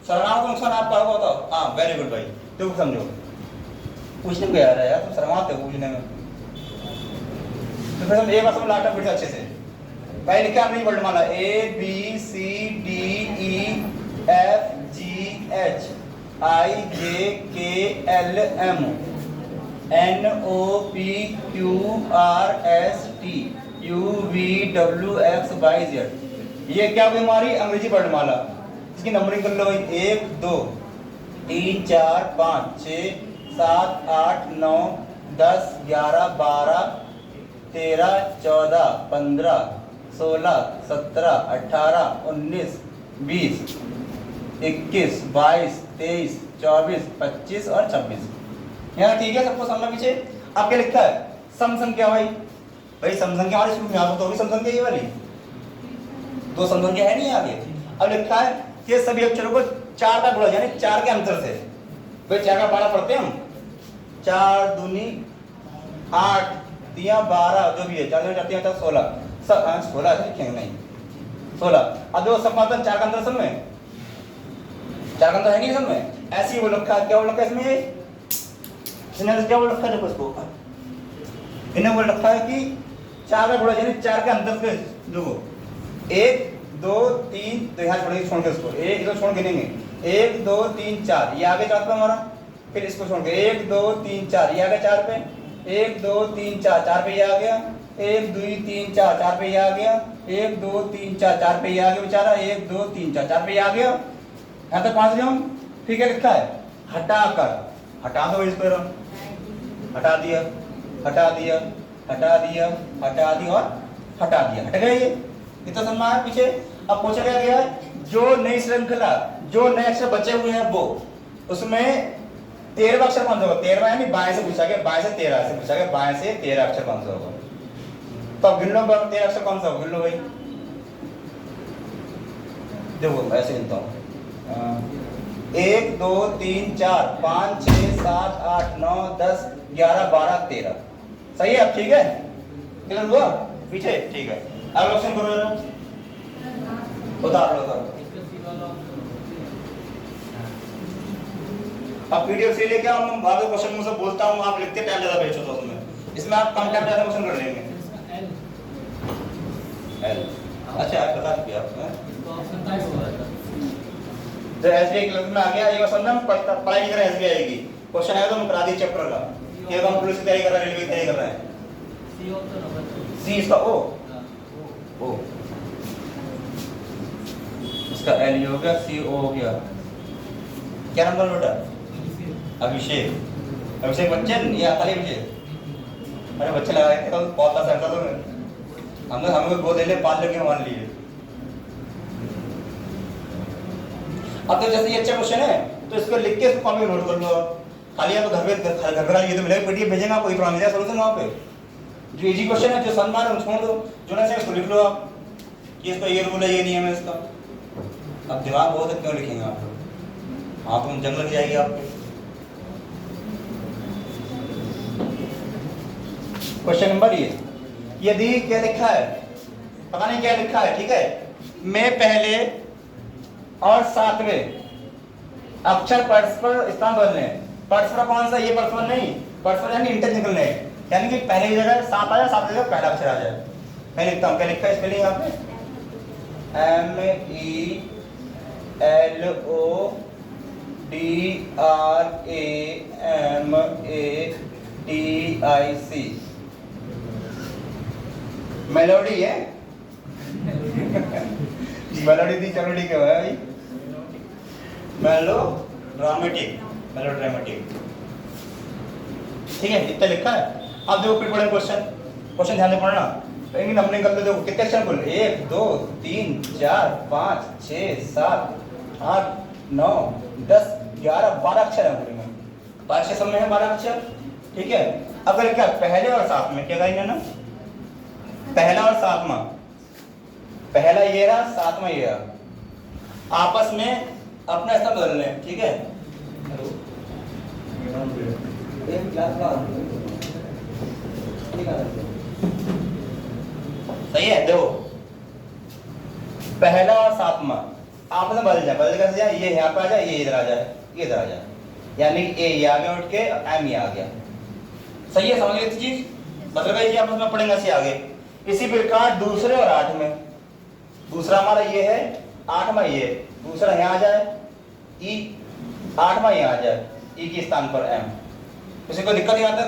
शर्माओ को नुकसान आपका होगा, बताओ। हाँ वेरी गुड भाई, तुम समझो, पूछने को यार है यार, तुम शर्माते हो पूछने में, तो फिर हम एक बार समझ लाटा फिर अच्छे से। पहले लिखा हमने वर्णमाला A B C D E F G H I J K L M N O P Q R S T U V W X Y Z, ये क्या हुई हमारी अंग्रेजी वर्णमाला, इसकी नंबरिंग कर लो भाई 1 2 3 4 5 6 7 8 9 10 11 12 13 14 15 16 17 18 19 20 21 22 23 24 25 और 26, यहाँ ठीक है सबको समझना पीछे। अब क्या लिखा है, सम संख्या भाई, भाई सम संख्या हमारी शुरू में यहाँ तो होगी सम संख्या ये वाली, दो सम संख्या है नहीं आगे। अब लिखा है कि सभी अक्षरों को 4 का गुणा यानी 4 के अंतर से, भाई 4 का 12 पढ़ते हैं हम, 4 दूनी 8 दिया 12 जो भी है, 4 जाती है 16 16 लिखेंगे नहीं 16। अब देखो सब मतलब 4 का अंतर सब में, 4 का अंतर है नहीं सब में, ऐसे ही वो रखा है, क्या वो रखा है इसमें, इसने क्या बोल रखा है, देखो इसको इन्हें बोल रखा है कि 4 का गुणा यानी 4 के अंतर से, देखो 1 2 3 तो यहाँ छोड़ेंगे, छोड़ के इसको 1 2 छोड़ गिनेंगे 1 2 3 4 ये आगे 4 पे हमारा, फिर इसको छोड़ के 1 2 3 4 ये आ गया 4 पे, 1 2 3 4 4 पे ये आ गया, 1 2 3 4 4 पे ये आ गया, 1 2 3 4 4 पे ये आ गया बेचारा, 1 2 3 4 4 पे ये आ गया, यहाँ तक पहुँच गए हम। ठीक है लिखा है हटाकर, हटा दो इसको, हटा दिया हटा दिया हटा दिया हटा दिया और हटा दिया, हट गए ये, इतना समझ आया पीछे। अब पूछा गया है जो नई श्रृंखला, जो नए अक्षर बचे हुए हैं वो, उसमें 13वां अक्षर कौन सा होगा, 13वां यानी बाएं से पूछा गया, बाएं से 13 से पूछा गया, बाएं से 13 अक्षर कौन सा होगा, तो अब गिन लो 13 अक्षर कौन सा होगा, गिन लो भाई, देखो ऐसे गिनता हूँ 1 2 3 4 5 6 7 8 9 10 11 12 13, सही है। अब ठीक है क्लियर हुआ पीछे, ठीक है। अब ऑप्शन करो जरा, उतार लो उतार। अब पीडीएफ से लेके हम आगे क्वेश्चन मुझसे बोलता हूँ, आप लिखते टाइम ज्यादा बेचो तो उसमें, इसमें आप कम टाइम ज्यादा क्वेश्चन कर लेंगे। एल अच्छा आप बता दिया आपने, तो एसबीआई क्लास में आ गया, ये समझना पढ़ाई नहीं कर रहे हैं, एसबीआई की क्वेश्चन आया तो हम करा दिए चैप्टर का, कि हम पुलिस की तैयारी कर रहे हैं, रेलवे की तैयारी कर रहे हैं, सी इसका ओ इसका एल हो गया, सी ओ हो गया, क्या नाम बोल बेटा? अभिषेक। अभिषेक बच्चन या खाली अभिषेक? अरे बच्चे लगाए थे तो बहुत असर था, तो हम लोग हमें गोद ले पाल लेके मान लिए। अब तो जैसे ये अच्छा क्वेश्चन है तो इसको लिख के इसको कॉपी नोट कर लो। खाली आप घर पे ये तो मिलेगा, पीडीएफ भेजेंगे आपको, प्रॉब्लम मिल जाएगा सॉल्यूशन वहाँ पे। जो इजी क्वेश्चन है, जो समझ है छोड़ दो, जो ना चाहिए उसको लिख लो आप कि इसका ये रूल है, ये नियम है इसका। अब दिमाग बहुत है, क्यों लिखेंगे आप लोग? आप जंग लग जाएगी आपको। क्वेश्चन नंबर ये, यदि क्या लिखा है, पता नहीं क्या लिखा है, ठीक है, मैं पहले और सातवें अक्षर परस्पर स्थान बदलने। परस्पर कौन सा? ये परस्पर नहीं, परस्पर यानी इंटरचेंज करने, यानी कि पहले की जगह सात आ जाए, सात की जगह पहला अक्षर आ जाए। मैं लिखता हूँ, क्या लिखा है स्पेलिंग यहाँ पे? MELODRAMATIC। मेलोडी है मेलोडी थी, चलो ठीक है भाई। मेलोड्रामेटिक, मेलोड्रामेटिक, ठीक है, इतना लिखा है। अब देखो फिर पढ़े क्वेश्चन, क्वेश्चन ध्यान से पढ़ना। लेकिन हमने कर देखो कितने अक्षर बोले, 1 2 3 4 5 6 7 8 9 10 11 12 अक्षर है पूरे में। 12 सब में है 12 अक्षर, ठीक है। अगर क्या पहले और साथ में क्या करेंगे ना, पहला और सातवां, पहला ये रहा, सातवां ये रहा, आपस में अपना ऐसा बदल लें, ठीक है। सही है, देखो पहला और सातवां आपस में बदल जाए, बदल कैसे जाए? ये यहाँ पे आ जाए, ये इधर आ जाए, ये इधर आ जाए, यानी कि ए ये आगे उठ के एम ये आ गया। सही है, समझ गए चीज? बदल गई, आपस में पढ़ेंगे ऐसे आगे। इसी प्रकार दूसरे और आठ में, दूसरा हमारा ये है, आठवां ये, दूसरा यहाँ आ जाए ई, आठवां यहाँ आ जाए ई के स्थान पर एम। किसी को दिक्कत नहीं आता,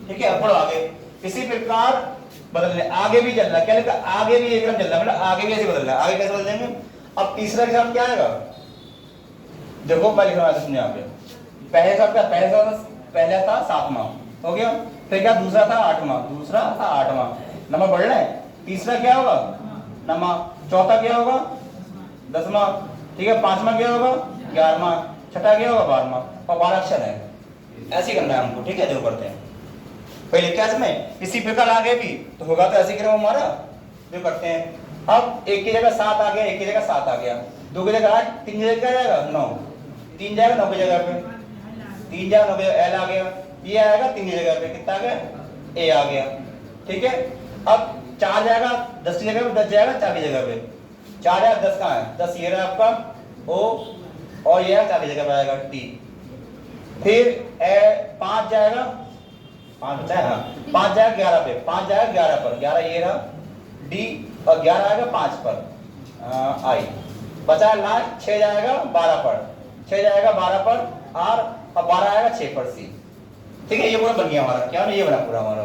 ठीक है। अब पढ़ो आगे। इसी प्रकार बदलने, आगे भी चल रहा है, क्या लिखा? आगे भी एकदम चल रहा है, मतलब आगे भी ऐसे बदल रहा है। आगे कैसे बदल देंगे? अब तीसरा के साथ क्या आएगा? देखो मैं लिख रहा हूँ यहाँ पे, पहले साथ क्या, पहला था सातवां, हो गया। फिर क्या, दूसरा था आठवां, दूसरा था आठवां, नंबर बढ़ रहे हैं। तीसरा क्या होगा? नंबर। चौथा क्या होगा? 10वां, ठीक है। पांचवा क्या होगा? 11वां। छठा क्या होगा? 12वां। और 12 अक्षर है, ऐसे करना है हमको, ठीक है। जो करते हैं पहले क्या इसमें, इसी प्रकार आगे भी तो होगा, तो ऐसे क्रम हमारा जो करते हैं। अब एक की जगह 7 आ गया, एक की जगह 7 आ गया, 2 की जगह 8, 3 की जगह क्या जाएगा? 9, 3 जाएगा 9 की जगह पे, 3 जाएगा 9 की जगह एल आ गया, ये आएगा 3 की जगह पे, कितना आ गया? ए आ गया, ठीक है। अब 4 जाएगा 10 की जगह पे, 10 जाएगा 4 की जगह पे, 4 जाएगा 10 कहाँ है? 10 ये रहा आपका ओ, और ये 4 की जगह पे आएगा टी। फिर 5 जाएगा, 5 बचा है, हाँ 5 जाएगा 11 पे, 5 जाएगा 11 पर, 11 ये रहा डी, और 11 आएगा 5 पर आई, बचा लास्ट 6 जाएगा 12 पर, 6 जाएगा 12 पर आर, और 12 आएगा 6 पर सी, ठीक है। ये पूरा बन गया हमारा, क्या ना, ये बना पूरा हमारा।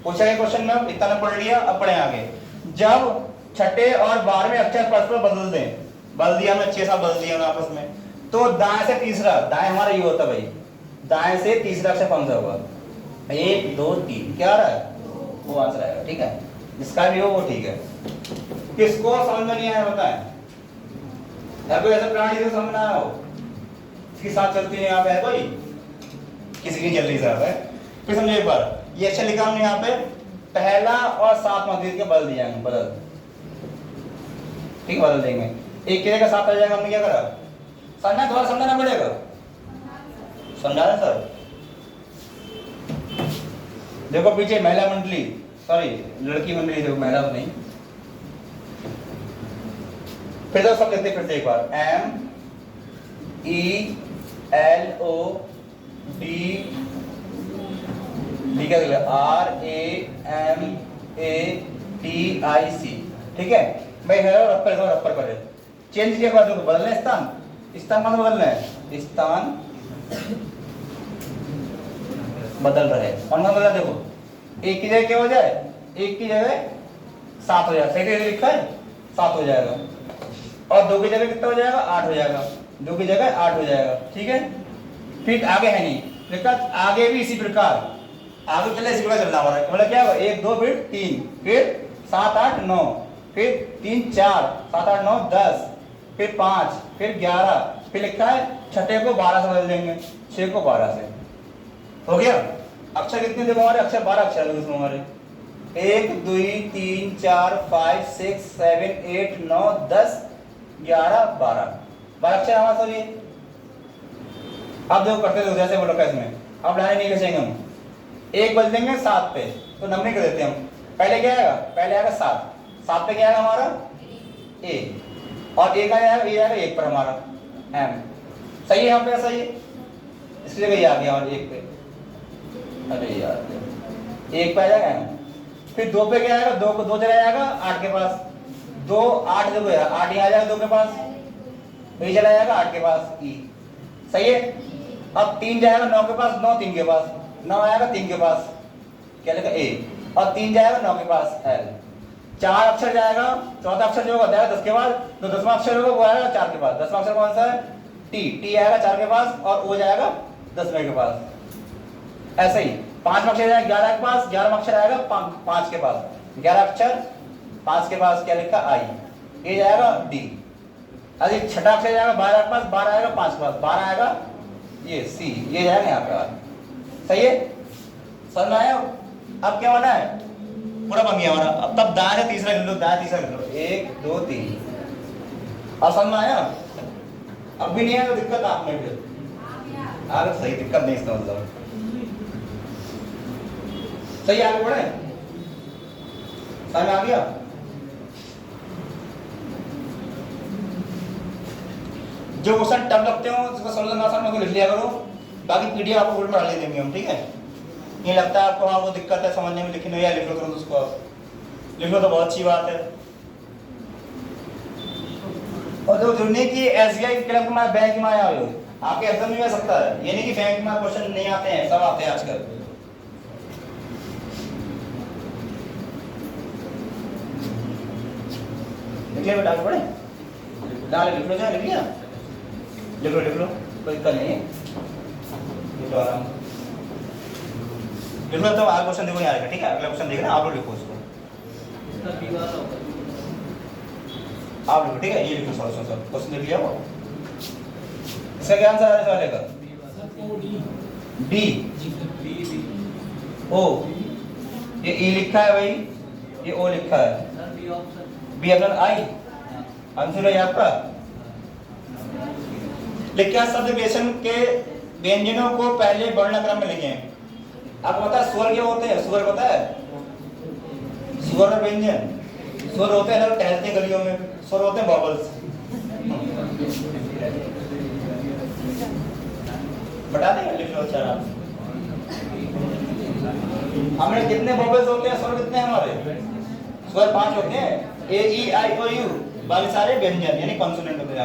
पूछा गया क्वेश्चन में, इतना पढ़ लिया। अब पढ़े आगे। जब छठे और 12वें अक्षर परस्पर बदल दें, बदल दिया हमने, 6 साल बदल दिया आपस में, तो दाएं से तीसरा, दाएं हमारा ये होता भाई, दाएं से तीसरा अक्षर कौन सा होगा? 1 2 3 क्या आ रहा है? वो आंसर आएगा, ठीक है। जिसका भी हो वो ठीक है। किसको समझ में नहीं आया बताएं? या कोई ऐसा प्राणी जो समझ में आया हो, इसके साथ चलती है यहाँ पे है कोई? किसी की चल रही साहब है। फिर समझो एक बार, ये अक्षर लिखा हमने यहाँ पे, पहला और सातवां दे के बदल दिया, बदल, ठीक, बदल देंगे। एक की जगह 7 आ जाएगा, हमने क्या करा? समझना, थोड़ा समझना पड़ेगा, समझा रहे सर? देखो पीछे महिला मंडली, सॉरी लड़की मंडली, देखो महिला नहीं। फिर तो सब लिखते फिर से एक बार, MELODRAMATIC, ठीक है भाई। है रप्पर पर चेंज किया, देखो बदलना है स्थान, स्थान कौन बदलना है? स्थान बदल रहे, कौन सा बदला? देखो एक की जगह क्या हो जाए? एक की जगह 7 हो जाए, सही लिखा है 7 हो जाएगा, और 2 की जगह कितना हो जाएगा? 8 हो जाएगा। 2 की जगह 8 हो जाएगा, ठीक है। फिर आगे है नहीं लिखा, आगे भी इसी प्रकार, आगे चले इसी प्रकार चलना हमारा, मतलब क्या होगा 1 2 फिर 3 फिर 7 8 9 फिर 3 4 7 8 9 10 फिर 5 फिर 11 फिर लिखा है छठे को 12 से बदल देंगे, 6 को 12 से हो गया। अक्षर कितने देखो हमारे, अक्षर 12 अक्षर है इसमें हमारे, 1 2 3 4 5 6 7 8 9 10 11 12 अक्षर हमारे सब ये। अब देखो करते देखो जैसे बोलो कैसे में, अब लाइन नहीं खींचेंगे हम, 1 बदल देंगे 7 पे, तो नंबर कर देते हैं हम। पहले क्या आएगा, पहले आएगा 7 पे क्या आएगा हमारा ए, और एक आएगा ये आएगा 1 पर हमारा एम, सही है यहाँ पे, सही है, इसकी जगह ये आ गया और 1 पे, अरे यार 1 पे आ जाएगा एम। फिर 2 पे क्या आएगा, 2 को 2 चला जाएगा 8 के पास, 2 8 देखो यार 8 यहाँ आ जाएगा 2 के पास, ये चला जाएगा 8 के पास ई, सही है। अब 3 जाएगा 9 के पास, 9 3 के पास, 9 आएगा 3 के पास, क्या लिखा ए, और 3 जाएगा 9 के पास एल, 4 अक्षर जाएगा, चौथा अक्षर जो होगा 10 के बाद, तो 10वां अक्षर होगा वो आएगा 4 के पास, 10वां अक्षर कौन सा है टी आएगा 4 के पास, और ओ जाएगा 10वें के पास, ऐसे ही 5वां अक्षर जाएगा 11 के पास, 11वां अक्षर आएगा 5 के पास, 11 अक्षर 5 के पास क्या लिखा आई, ये जाएगा डी, अरे छठा अक्षर जाएगा 12 के पास, 12 आएगा 5 के पास, 12 आएगा ये सी, ये जाएगा यहाँ पे, सही है, समझ में आया। अब क्या होना है, पूरा बन गया हमारा। अब तब दाएं से तीसरा गिन लो, दाएं तीसरा गिन लो, 1 2 3, अब समझ में आया। अब भी नहीं आया तो दिक्कत आप में, फिर आगे सही दिक्कत नहीं, इसका मतलब सही, आगे बढ़े, समझ में आ गया। जो क्वेश्चन टफ लगते हो उसको समझना आसान में लिख लिया करो, बाकी पीडीएफ आपको उल्टा डाल देंगे हम, ठीक है। ये लगता है आपको हाँ वो दिक्कत है समझने में, लिखने या लिख लो तुरंत उसको, लिख लो तो बहुत अच्छी बात है। और जो जुड़ने की एसबीआई क्लब में बैंक में आया हो, आपके एग्जाम में आ सकता है, ये नहीं कि बैंक में क्वेश्चन नहीं आते हैं, सब आते हैं आजकल। लिख लिया बेटा, आगे बढ़े, डाल लिख लो, लिख लिया, लिख लो कोई दिक्कत नहीं है, लिख लो आराम, लिख लो। तो आगे क्वेश्चन देखो यहाँ आएगा, ठीक है, अगला क्वेश्चन देखना, आप लोग लिखो उसको, आप लिखो, ठीक है, ये लिखो सॉल्यूशन, क्वेश्चन लिख लिया वो, इसका क्या आंसर आने वाले का, डी ओ, ये ई लिखा है भाई, ये ओ लिखा है, बी ऑप्शन आई आंसर है आपका। लिखा शब्द विशेषण के व्यंजनों को पहले वर्ण क्रम में लिखें। आपको पता है स्वर क्या होते हैं, स्वर पता है, स्वर और व्यंजन, स्वर होते हैं ना टहलते गलियों में, स्वर होते हैं वॉवल्स, बता देंगे, लिख लो अच्छा आप। हमें कितने वॉवल्स होते हैं, स्वर कितने हैं हमारे, स्वर 5 होते हैं, ए ई आई ओ यू, बाकी सारे व्यंजन यानी कॉन्सोनेंट होते हैं।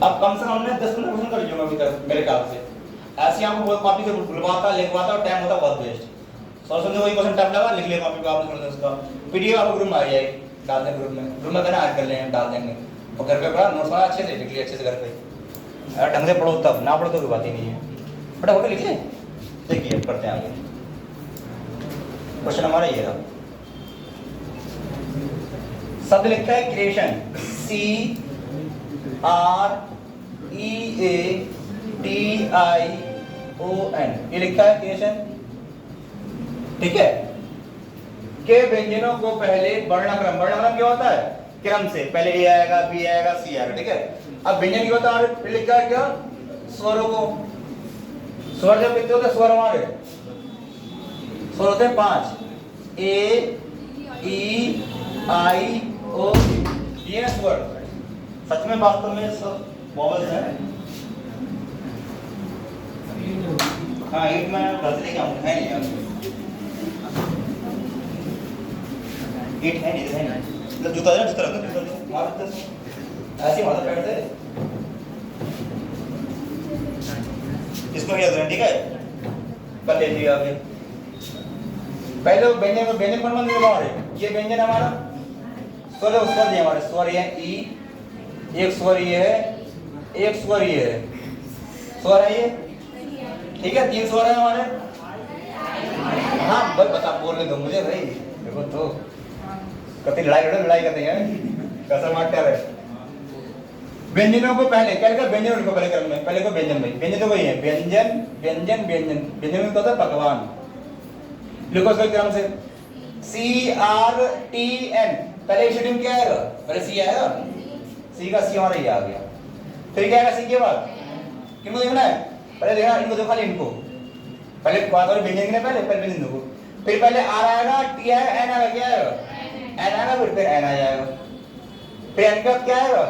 अब कम से कम हमने 10-15 क्वेश्चन कर लिया अभी तक मेरे ख्याल से, ऐसे आपको बहुत कॉपी से बुलवाता लिखवाता और टाइम होता बहुत वेस्ट। सॉल्यूशन जो वही क्वेश्चन टफ लगा लिख लिया कॉपी पे आपने, थोड़ा उसका पीडीएफ आपको ग्रुप में आ जाएगी, डाल दें ग्रुप में करना, ऐड कर लें, डाल देंगे, और घर पे पढ़ा नोट्स बना अच्छे से, लिख लिया अच्छे से घर पे, अगर ढंग से पढ़ो तब, ना पढ़ो तो कोई बात ही नहीं है, फटाफट लिख लें। देखिए करते हैं आगे, क्वेश्चन हमारा ये रहा, शब्द लिखा है क्रिएशन, CREATION, ये लिखा है क्रिएशन, ठीक है। के व्यंजनों को पहले वर्णक्रम, वर्णक्रम क्या होता है, क्रम से, पहले ए आएगा, बी आएगा, सी आएगा, ठीक है। अब व्यंजन क्या होता है, लिखा है क्या, स्वरों को, स्वर जब कितने होते हैं, स्वर हमारे स्वर होते हैं 5, ए ई आई ओ, ये स्वर, सच में वास्तव में सब वॉवल्स हैं। हाँ 8 में गलती लेके आऊँ, है नहीं यार, 8 है नहीं, है नहीं, मतलब जूता है, जूता रखो, जूता मार ऐसे मारते पैर से, इसको क्या करना, ठीक है, कर लीजिए आगे। पहले व्यंजन को व्यंजन कौन बन हमारे, ये व्यंजन हमारा स्वर स्वर दिए हमारे, स्वर ये ई, एक स्वर ये है, एक स्वर ये है, स्वर है ये, ठीक है, 3 स्वर है हमारे। हाँ भाई बता बोलने दो मुझे भाई, देखो तो कभी लड़ाई करते हैं कसम मारते रहे। व्यंजनों को पहले क्या लिखा, व्यंजन लिखो पहले क्रम में, पहले को व्यंजन भाई, व्यंजन तो वही है, व्यंजन व्यंजन व्यंजन, व्यंजन में तो होता है पकवान, लिखो इसको क्रम से CRTN, पहले शेड्यूल क्या आएगा, पहले सी आएगा, सी का सी हमारा ये आ गया, फिर क्या आएगा सी के बाद, किनको देखना है, पहले देखना इनको देखो, खाली इनको पहले बात और व्यंजन के पहले पहले व्यंजन देखो, फिर पहले आर आएगा, टी आएगा, एन आएगा, क्या आएगा एन आएगा, फिर एन आ जाएगा, फिर एन का क्या आएगा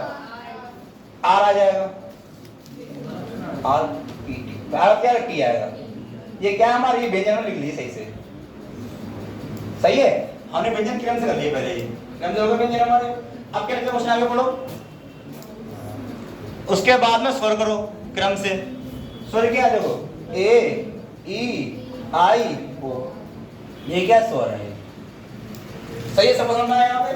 आर आ जाएगा, आर टी टी, आर क्या टी आएगा, ये क्या हमारा ये व्यंजन में लिख लीजिए सही से, सही है, हमने व्यंजन क्रम से कर लिए पहले, ये क्रम से होगा व्यंजन हमारे। अब क्या लिखा क्वेश्चन आगे पढ़ो, उसके बाद में स्वर करो क्रम से, स्वर क्या देखो ए ई आई ओ, ये क्या स्वर है, सही है, सब समझ में आया यहाँ पे,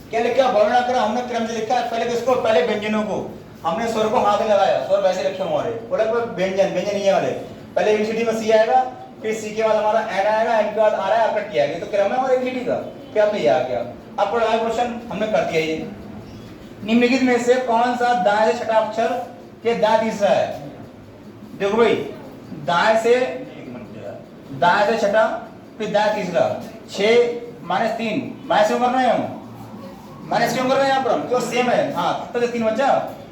क्या लिखा वर्ण करा हमने क्रम से लिखा है, पहले किसको, पहले व्यंजनों को हमने स्वर को हाथ में लगाया, स्वर वैसे रखे हमारे, बोला व्यंजन व्यंजन ये वाले, पहले एबीसीडी में सी आएगा, फिर सी के बाद हमारा एन आएगा, एन के बाद आ रहा है आपका टी आएगा, तो क्रम है हमारा एबीसीडी का, फिर आपने ये आ गया। अब पढ़ा क्वेश्चन हमने कर दिया, ये निम्नलिखित में से कौन सा दाएं से छठा अक्षर के दाएं तीसरा है, देखो भाई दाएं से छठा फिर दाएं तीसरा, 6 - 3 माइनस क्यों कर रहे हैं हम, माइनस क्यों कर रहे हैं यहाँ पर हम, क्यों सेम है, हाँ तो 3 बचा,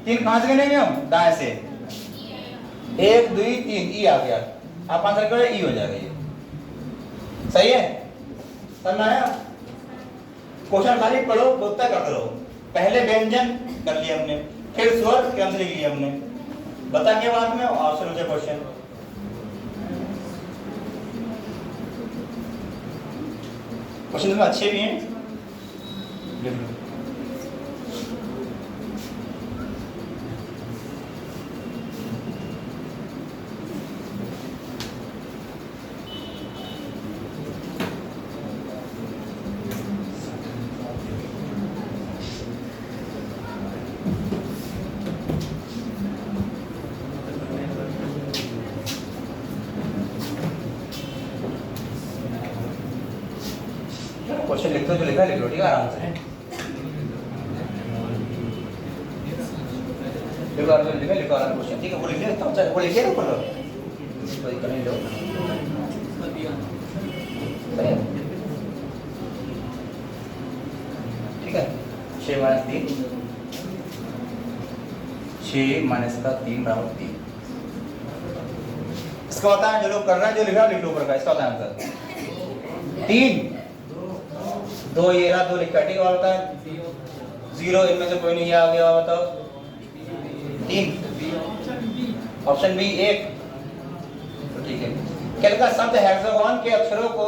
3 कहां से गिनेंगे हम, दाएं से, 1 2 3 ई आ गया, आप आंसर करें ई हो जाएगा, ये सही है, समझ में आया। क्वेश्चन खाली पढ़ो उत्तर करते रहो, पहले व्यंजन कर लिया हमने, फिर स्वर क्रम से लिख लिया हमने, बता के बाद में ऑप्शन हो जाए क्वेश्चन, क्वेश्चन अच्छे भी हैं, क्वेश्चन लिखते हो जो लिखा है लिख लो, ठीक है आराम से लिखो, आराम से लिखो आराम क्वेश्चन, ठीक है, वो लिखिए तब तक वो लिखिए ना पढ़ो, कोई कर नहीं लो, ठीक है, 6 - 3 6 - 3 बराबर 3, इसका होता है जो लोग कर रहे हैं, जो लिखा लिख लो ऊपर का, इसका होता है आंसर 3 2 ये रहा, 2 लिखा, ठीक है, होता है 0, इनमें से कोई नहीं आ गया, बताओ 3, ऑप्शन बी 1, तो ठीक है। क्या लिखा, शब्द हेक्सागोन के अक्षरों को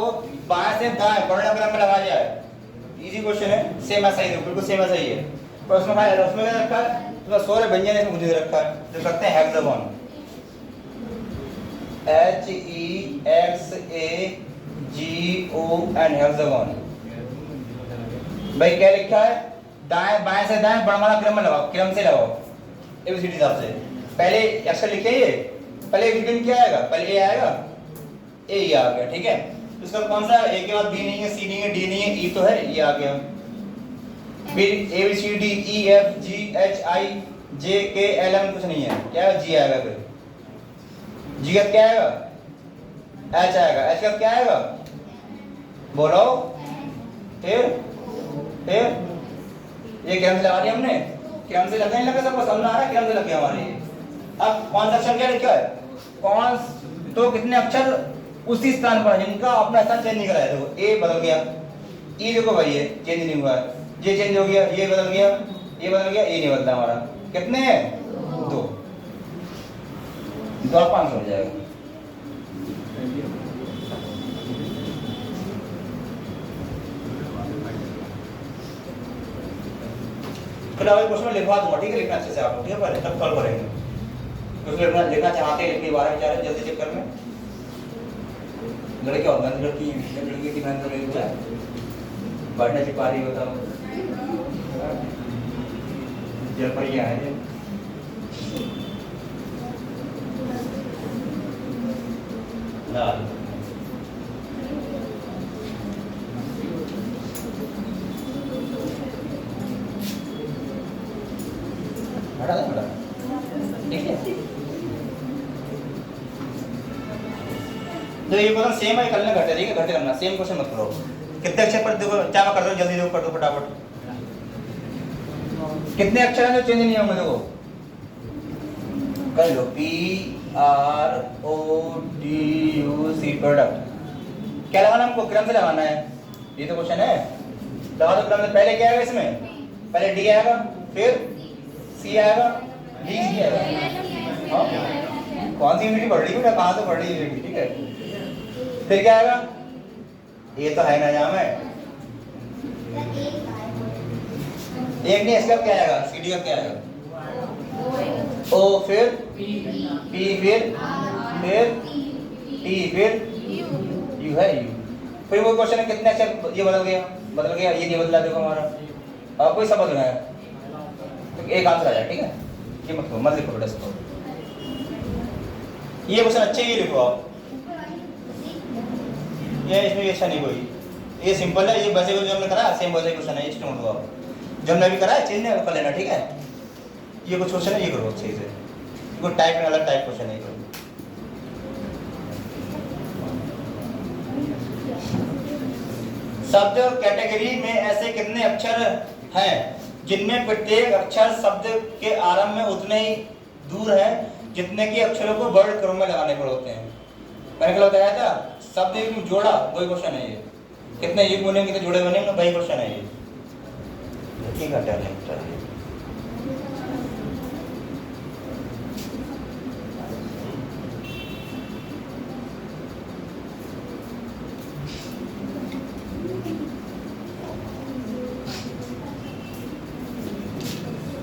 बाएं से दाएं वर्णक्रम में लगाया जाए, इजी क्वेश्चन है, सेम ऐसा ही बिल्कुल सेम ऐसा ही है, पर उसमें क्या रखा है, तो स्वर व्यंजन है मुझे रखा है, जो सकते हैं हेक्सागोन, HEXAGON, हेक्सागोन। भाई क्या लिखा है, दाएं बाएं से दाएं वर्णमाला क्रम में लगाओ, क्रम से लगाओ एबीसीडी हिसाब से, पहले अक्षर लिखे ये, पहले एबीसीडी क्या आएगा, पहले ए आएगा, ए आ गया, ठीक है, इसका कौन सा, ए के बाद बी नहीं है, सी नहीं है, डी नहीं है, ई तो है, ये आ गया, फिर ABCD EFGHIJKLM कुछ नहीं है, क्या है, जी आएगा, फिर जी का क्या आएगा, एच आएगा, एच का क्या आएगा, बोलो, फिर ये क्रम से लगा दिया हमने, क्रम से लगने लगा, सबको समझ आ रहा है, क्रम से लगे हमारे। अब कौन सा अक्षर क्या लिखा है, कौन तो कितने अक्षर उसी स्थान पर जिनका अपना स्थान चेंज नहीं कराया, देखो ए बदल गया, ई देखो भाई ये चेंज नहीं हुआ है, ये चेंज हो गया, ये बदल गया, ये बदल गया, ये नहीं बदला हमारा, कितने हैं 2 और 5 हो जाएगा, फिर आप क्वेश्चन लिखवा दूंगा, ठीक है, लिखना अच्छे से आप लोग, ठीक है, पहले तब कॉल करेंगे, क्योंकि लिखना चाहते हैं, लिखने के बारे में चाह रहे हैं, जल्दी चेक कर लें। लड़के और लड़की लड़की की मेहनत रही है पार्टनरशिप आ रही बताओ जल पर ही आए लाल हटा दे बेटा ठीक है तो ये क्वेश्चन सेम है कल में घटे ठीक है घटे करना सेम क्वेश्चन मत करो कितने अक्षर पर देखो क्या मैं कर दो जल्दी देखो कर दो फटाफट कितने अक्षर हैं जो चेंज नहीं होंगे देखो कर लो P R O D U C product क्या लगाना हमको क्रम से लगाना है ये तो क्वेश्चन है लगा दो क्रम से पहले क्या आएगा इसमें पहले D आएगा फिर C आएगा D आएगा कौन सी यूनिट पढ़ रही है कहाँ से पढ़ रही है ठीक है फिर क्या आएगा ये तो है ना जहाँ में एक नहीं इसका क्या आएगा CD का क्या आएगा O फिर P फिर T फिर U है U फिर वो क्वेश्चन है कितने अक्षर ये बदल गया ये नहीं बदला देखो हमारा अब कोई सब बदलना है तो एक आंसर आ जाए ठीक है ये मत लिखो बेटा इसको ये क्वेश्चन अच्छे ही लिखो आप ये इसमें अच्छा नहीं कोई ये सिंपल है ये वैसे जो हमने करा सेम वैसे क्वेश्चन है इसको मत दो जो हमने अभी करा है चेंज नहीं कर लेना ठीक है ये कुछ क्वेश्चन है ये करो अच्छे से कोई टाइप में अलग टाइप क्वेश्चन है करो शब्द कैटेगरी में ऐसे कितने अक्षर हैं जिनमें प्रत्येक अक्षर शब्द के आरंभ में उतने ही दूर है जितने के अक्षरों को वर्ड क्रम में लगाने पर होते हैं मैंने कल बताया था शब्द एक जोड़ा वही क्वेश्चन है ये कितने युग बनेंगे कितने जोड़े बनेंगे वही क्वेश्चन है ये ठीक है टैलेंट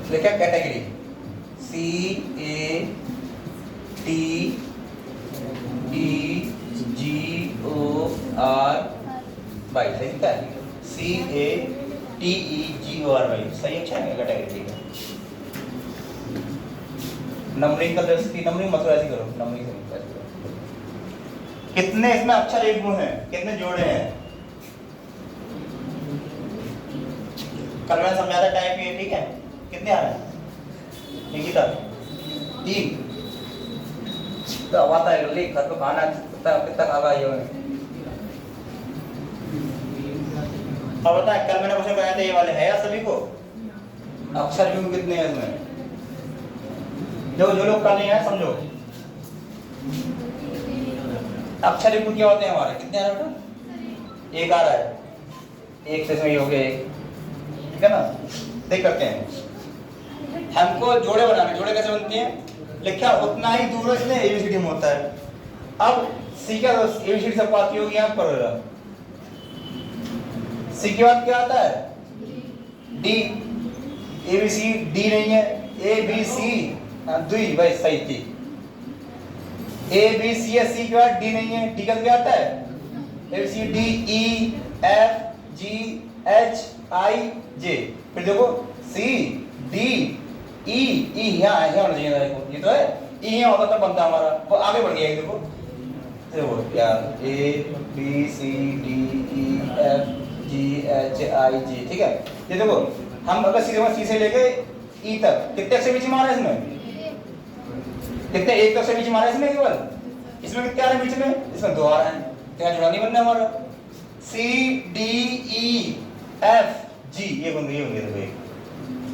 देखिए कैटेगरी CATEGORY सही क्या है CATEGORY सही अच्छा है कैटेगरी ठीक है नंबरिंग कर नंबरिंग मतलब ऐसे करो नंबरिंग से कितने इसमें अक्षर एक गुण है कितने जोड़े हैं कल मैंने समझाया टाइप ये ठीक है कितने आ रहे हैं निकिता 3 तो अब आता है लिख घर पे खाना कितना खागा ये अब बता कल मैंने क्वेश्चन बनाया था ये वाले है या सभी को अक्षर भी कितने हैं इसमें जो लोग का नहीं है समझो अक्षर युग्म क्या होते हैं हमारे कितने आ रहे बेटा एक आ रहा है एक से इसमें हो गया एक ठीक है ना देख करते हैं हमको जोड़े बनाने जोड़े कैसे बनते हैं लिखा उतना ही दूर इसमें एबीसीडी में होता है अब सी का एबीसीडी सबको आती होगी यहाँ पर सी के बाद क्या आता है डी एबीसी डी नहीं है एबीसी दुई भाई सही थी एबीसी है सी के बाद डी नहीं है डी का क्या आता है ABC D E F G H I J फिर देखो सी डी ई ई यहाँ होना चाहिए देखो ये तो है ई यहाँ होता तब बनता हमारा वो आगे बढ़ गया देखो क्या A B C D E F G H I G ठीक है ये देखो हम अगर सी से लेके ई तक कितने अक्षर बीच में आ रहे हैं इसमें कितने एक अक्षर बीच में आ रहे हैं इसमें केवल इसमें कितने आ रहे हैं बीच में इसमें 2 आ रहे हैं क्या जुड़ा नहीं बनना हमारा सी डी ई एफ जी ये होंगे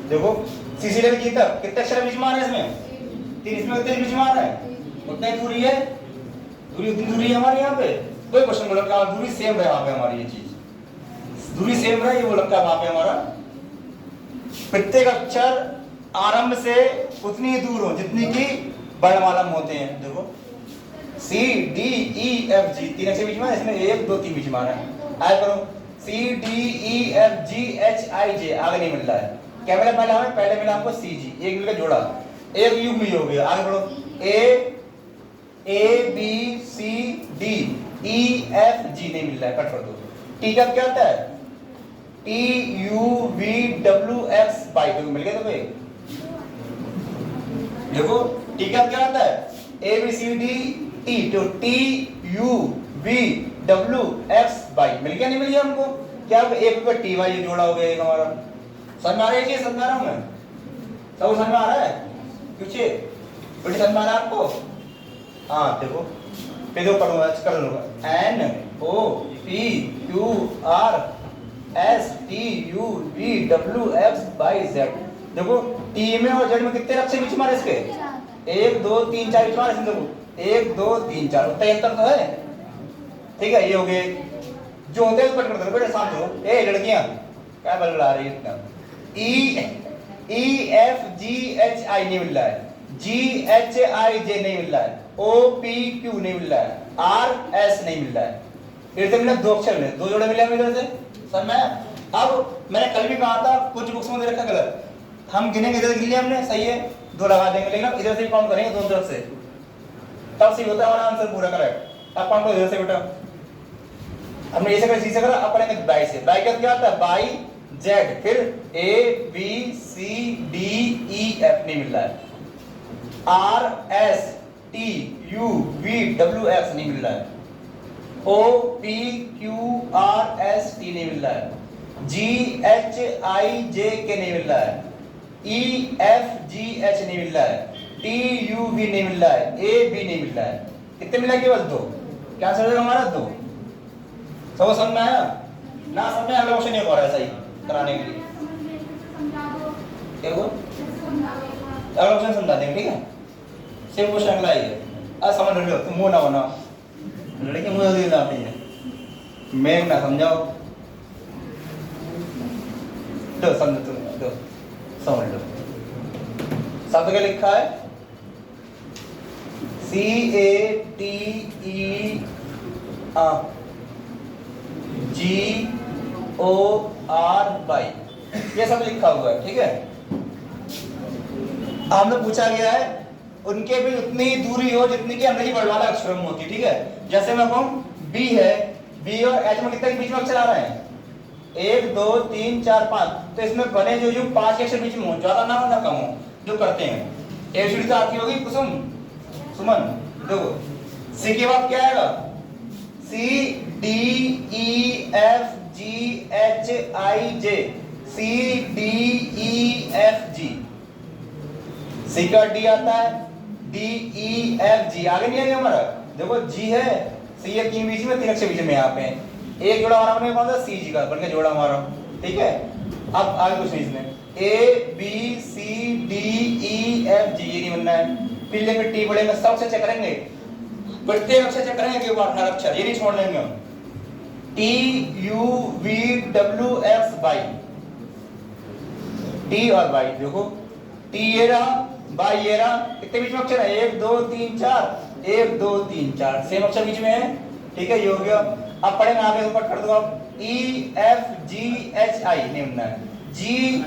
देखो सी से लेके जी तक कितने अक्षर बीच में आ रहे हैं इसमें 3 इसमें कितने बीच में आ रहा है उतना ही दूरी है दूरी है हमारे यहाँ पे कोई क्वेश्चन बोला क्या दूरी सेम है वहां पे हमारी ये चीज दूरी सेम है ये बोला क्या वहां पे हमारा प्रत्येक अक्षर आरंभ से उतनी ही दूर हो जितनी की वर्णमाला में होते हैं देखो सी डी ई एफ जी 3 अक्षर बीच में इसमें 1 2 3 बीच में आ रहा है आगे करो C D E F G H I J आगे नहीं मिल रहा है क्या मिला पहले मिला हमको सी जी एक मिलकर जोड़ा एक युग्म ही हो गया आगे बढ़ो A B C D E F G नहीं मिल रहा है, कट कर दो। टी का क्या होता है? T U V W X by, तो मिल गया तो भाई। देखो टी का क्या होता है? A B C D T, तो T U V W X Y मिल गया, नहीं मिल गया हमको? क्या एक पे टी वाई जोड़ा हो गया एक हमारा। समझ में आ रही है? समझ में आ रहा हूं मैं? सब समझ में आ रहा है? पूछिए, समझ में आ रहा है आपको? हाँ देखो फिर दो पढ़ूंगा, कर लूंगा। N O P Q R S T U V W X Y Z. देखो टी में और जेड में कितने अक्षर बीच मारे इसके? 1 2 3 4 बीच मारे। देखो 1 2 3 4 73 तो है, ठीक है। ये हो गए जो होते हैं, कट कर दो बेटा, शांत हो। ए लड़कियां क्या बलबला रही है इतना? ई एफ जी एच आई नहीं मिल रहा है, जी एच आई जे नहीं मिल रहा है, ओ पी क्यू नहीं मिल रहा है, आर एस नहीं मिल रहा है। इधर से मिला दो अक्षर मिले, दो जोड़े मिले हमें इधर से। समझ में? अब मैंने कल भी कहा था कुछ बुक्स में दे रखा गलत, हम गिनेंगे, इधर गिन लिया हमने, सही है, दो लगा देंगे, लेकिन अब इधर से काउंट करेंगे दोनों तरफ से, तब सही होता है हमारा आंसर पूरा करेक्ट। अब काउंट करो इधर से बेटा, हमने ऐसे कर सी से करा, अब पढ़ेंगे बाई से। बाई का क्या होता है? बाई जेड, फिर A B C D E F नहीं मिल रहा है, R S T U V W X नहीं मिल रहा है, O P Q R S T नहीं मिल रहा है, जी एच आई जे के नहीं मिल रहा है, ई एफ जी एच नहीं मिल रहा है, टी यू वी नहीं मिल रहा है, ए बी नहीं मिल रहा है। कितने मिला? केवल दो। क्या समझ हमारा? दो। सब समझ में आया ना? समझ में? अगला क्वेश्चन ये हो रहा है सही कराने के लिए, क्या हुआ? अगला क्वेश्चन समझा देंगे, ठीक है। सेम क्वेश्चन अगला ही है, आज समझ लो, तुम मुंह ना बना, लड़के मुंह नहीं लाते हैं, मैं ना समझाओ, दो समझो, तुम दो समझ लो। शब्द क्या लिखा है? C A T E G O R Y, ये सब लिखा हुआ है, ठीक है। हमने पूछा गया है उनके भी उतनी ही दूरी हो जितनी कि अंग्रेजी वर्ड वाला अक्षरों में होती, ठीक है। जैसे मैं कहूं बी है, बी और एच में कितने के बीच में अक्षर आ रहे हैं? 1 2 3 4 5, तो इसमें बने जो 5 अक्षर बीच में हो, ज्यादा ना हो ना कम हो, जो करते हैं। एबीसीडी तो आती होगी कुसुम, सुमन, देखो सी के बाद क्या आएगा? C D E F G H I J, C D E F G, C का डी आता है, डी ई एफ जी, आगे नहीं आएगा हमारा। देखो जी है, सी है, तीन बीच में, तीन अक्षर बीच में, यहाँ पे एक जोड़ा हमारा बनेगा कौन सा? सी जी का बन के जोड़ा हमारा, ठीक है। अब आगे कुछ नहीं इसमें, A B C D E F G, ये नहीं बनना है। फिर लेंगे टी बढ़ेगा, सब अक्षर चेक करेंगे, प्रत्येक अक्षर चेक करेंगे के बाद हर अक्षर, ये नहीं छोड़ लेंगे हम। T U V W X by, T और बाई, देखो टी ये रहा, बाई ये रहा, कितने बीच में अक्षर है? 1 2 3 4, 1 2 3 4, सेम अक्षर बीच में है, ठीक है। ये हो गया। अब पढ़ेंगे आगे, ऊपर कर दो आप, ई एफ जी एच आई नहीं बनना है, जी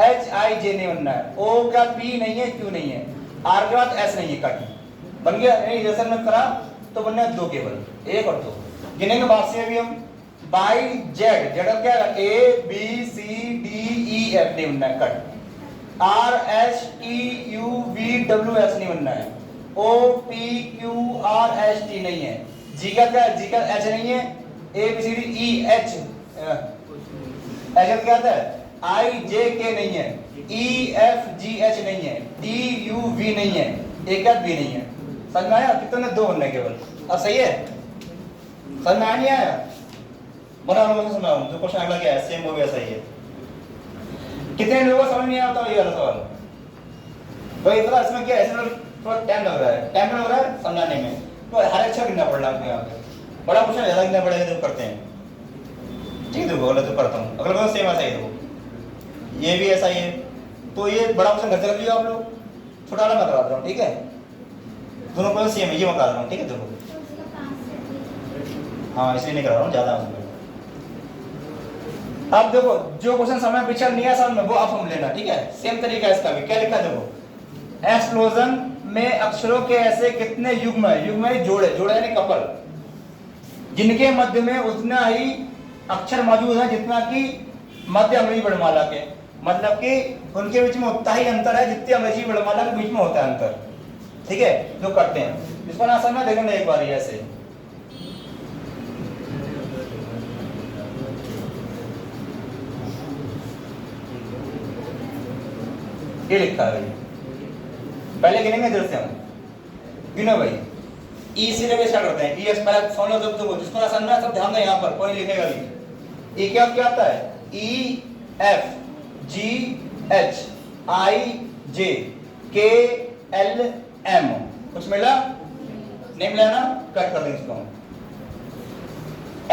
एच आई जे नहीं बनना है, ओ का पी नहीं है, क्यू नहीं है, आर के बाद एस नहीं है, कट बन गया। नहीं जैसे मैं करा तो बनना है दो, केवल 1 और 2 गिनेंगे बाद से भी हम। बाई जेड, जेड क्या है? A B C D E F नहीं बनना है, cut. R S T U V W X नहीं बनना है, O P Q R S T नहीं है, जी का क्या है? जी का एच नहीं है, A B C D E H, H क्या आता है? आई जे के नहीं है, ई एफ जी एच नहीं है, टी यू वी नहीं है, ए का बी नहीं है। समझ में आया? कितने? 2 बनना है केवल। अब सही है? समझ में नहीं आया? बना लोगों को सुनाऊं जो क्वेश्चन अगला क्या है, सेम वो वैसा ही है। कितने लोगों को समझ नहीं आता ये वाला सवाल? भाई पता इसमें क्या है, इसमें थोड़ा टाइम लग रहा है, टाइम लग रहा है समझाने में, तो हर अक्षर गिनना पड़ रहा है यहाँ पे, बड़ा क्वेश्चन ज्यादा गिनना पड़ेगा जो करते हैं, ठीक है। देखो अगला जो करता हूँ, अगला सेम ऐसा ही, देखो ये भी ऐसा ही है, तो ये बड़ा क्वेश्चन घर से कर लिया आप लोग, छोटा वाला मैं करा रहा हूँ, ठीक है। दोनों क्वेश्चन सेम है, ये मैं करा रहा हूँ, ठीक है। देखो हाँ इसलिए नहीं करा रहा हूँ ज्यादा उसमें। अब देखो जो क्वेश्चन समय पिक्चर नहीं है समझ में, वो आप समझ लेना, ठीक है। सेम तरीका है इसका भी। क्या लिखा है? देखो एक्सप्लोजन में अक्षरों के ऐसे कितने युग्म है? युग्म है जोड़े, जोड़े यानी कपल, जिनके मध्य में उतना ही अक्षर मौजूद है जितना कि मध्य अंग्रेजी वर्णमाला के, मतलब कि उनके बीच में उतना ही अंतर है जितने अंग्रेजी वर्णमाला के बीच में होता है अंतर। ठीक है, जो करते हैं इसको ना समझना, देखना एक बार ऐसे ये लिखा है भाई, पहले गिनेंगे इधर से हम, गिनो भाई, ई से लेके स्टार्ट करते हैं, ई एस पहले सुन लो जब तो जिसको ना समझना सब ध्यान दें, यहाँ पर कोई लिखेगा नहीं। ई क्या क्या आता है, ई F G H I J K L M, कुछ मिला नहीं मिला ना, कट कर देंगे इसको।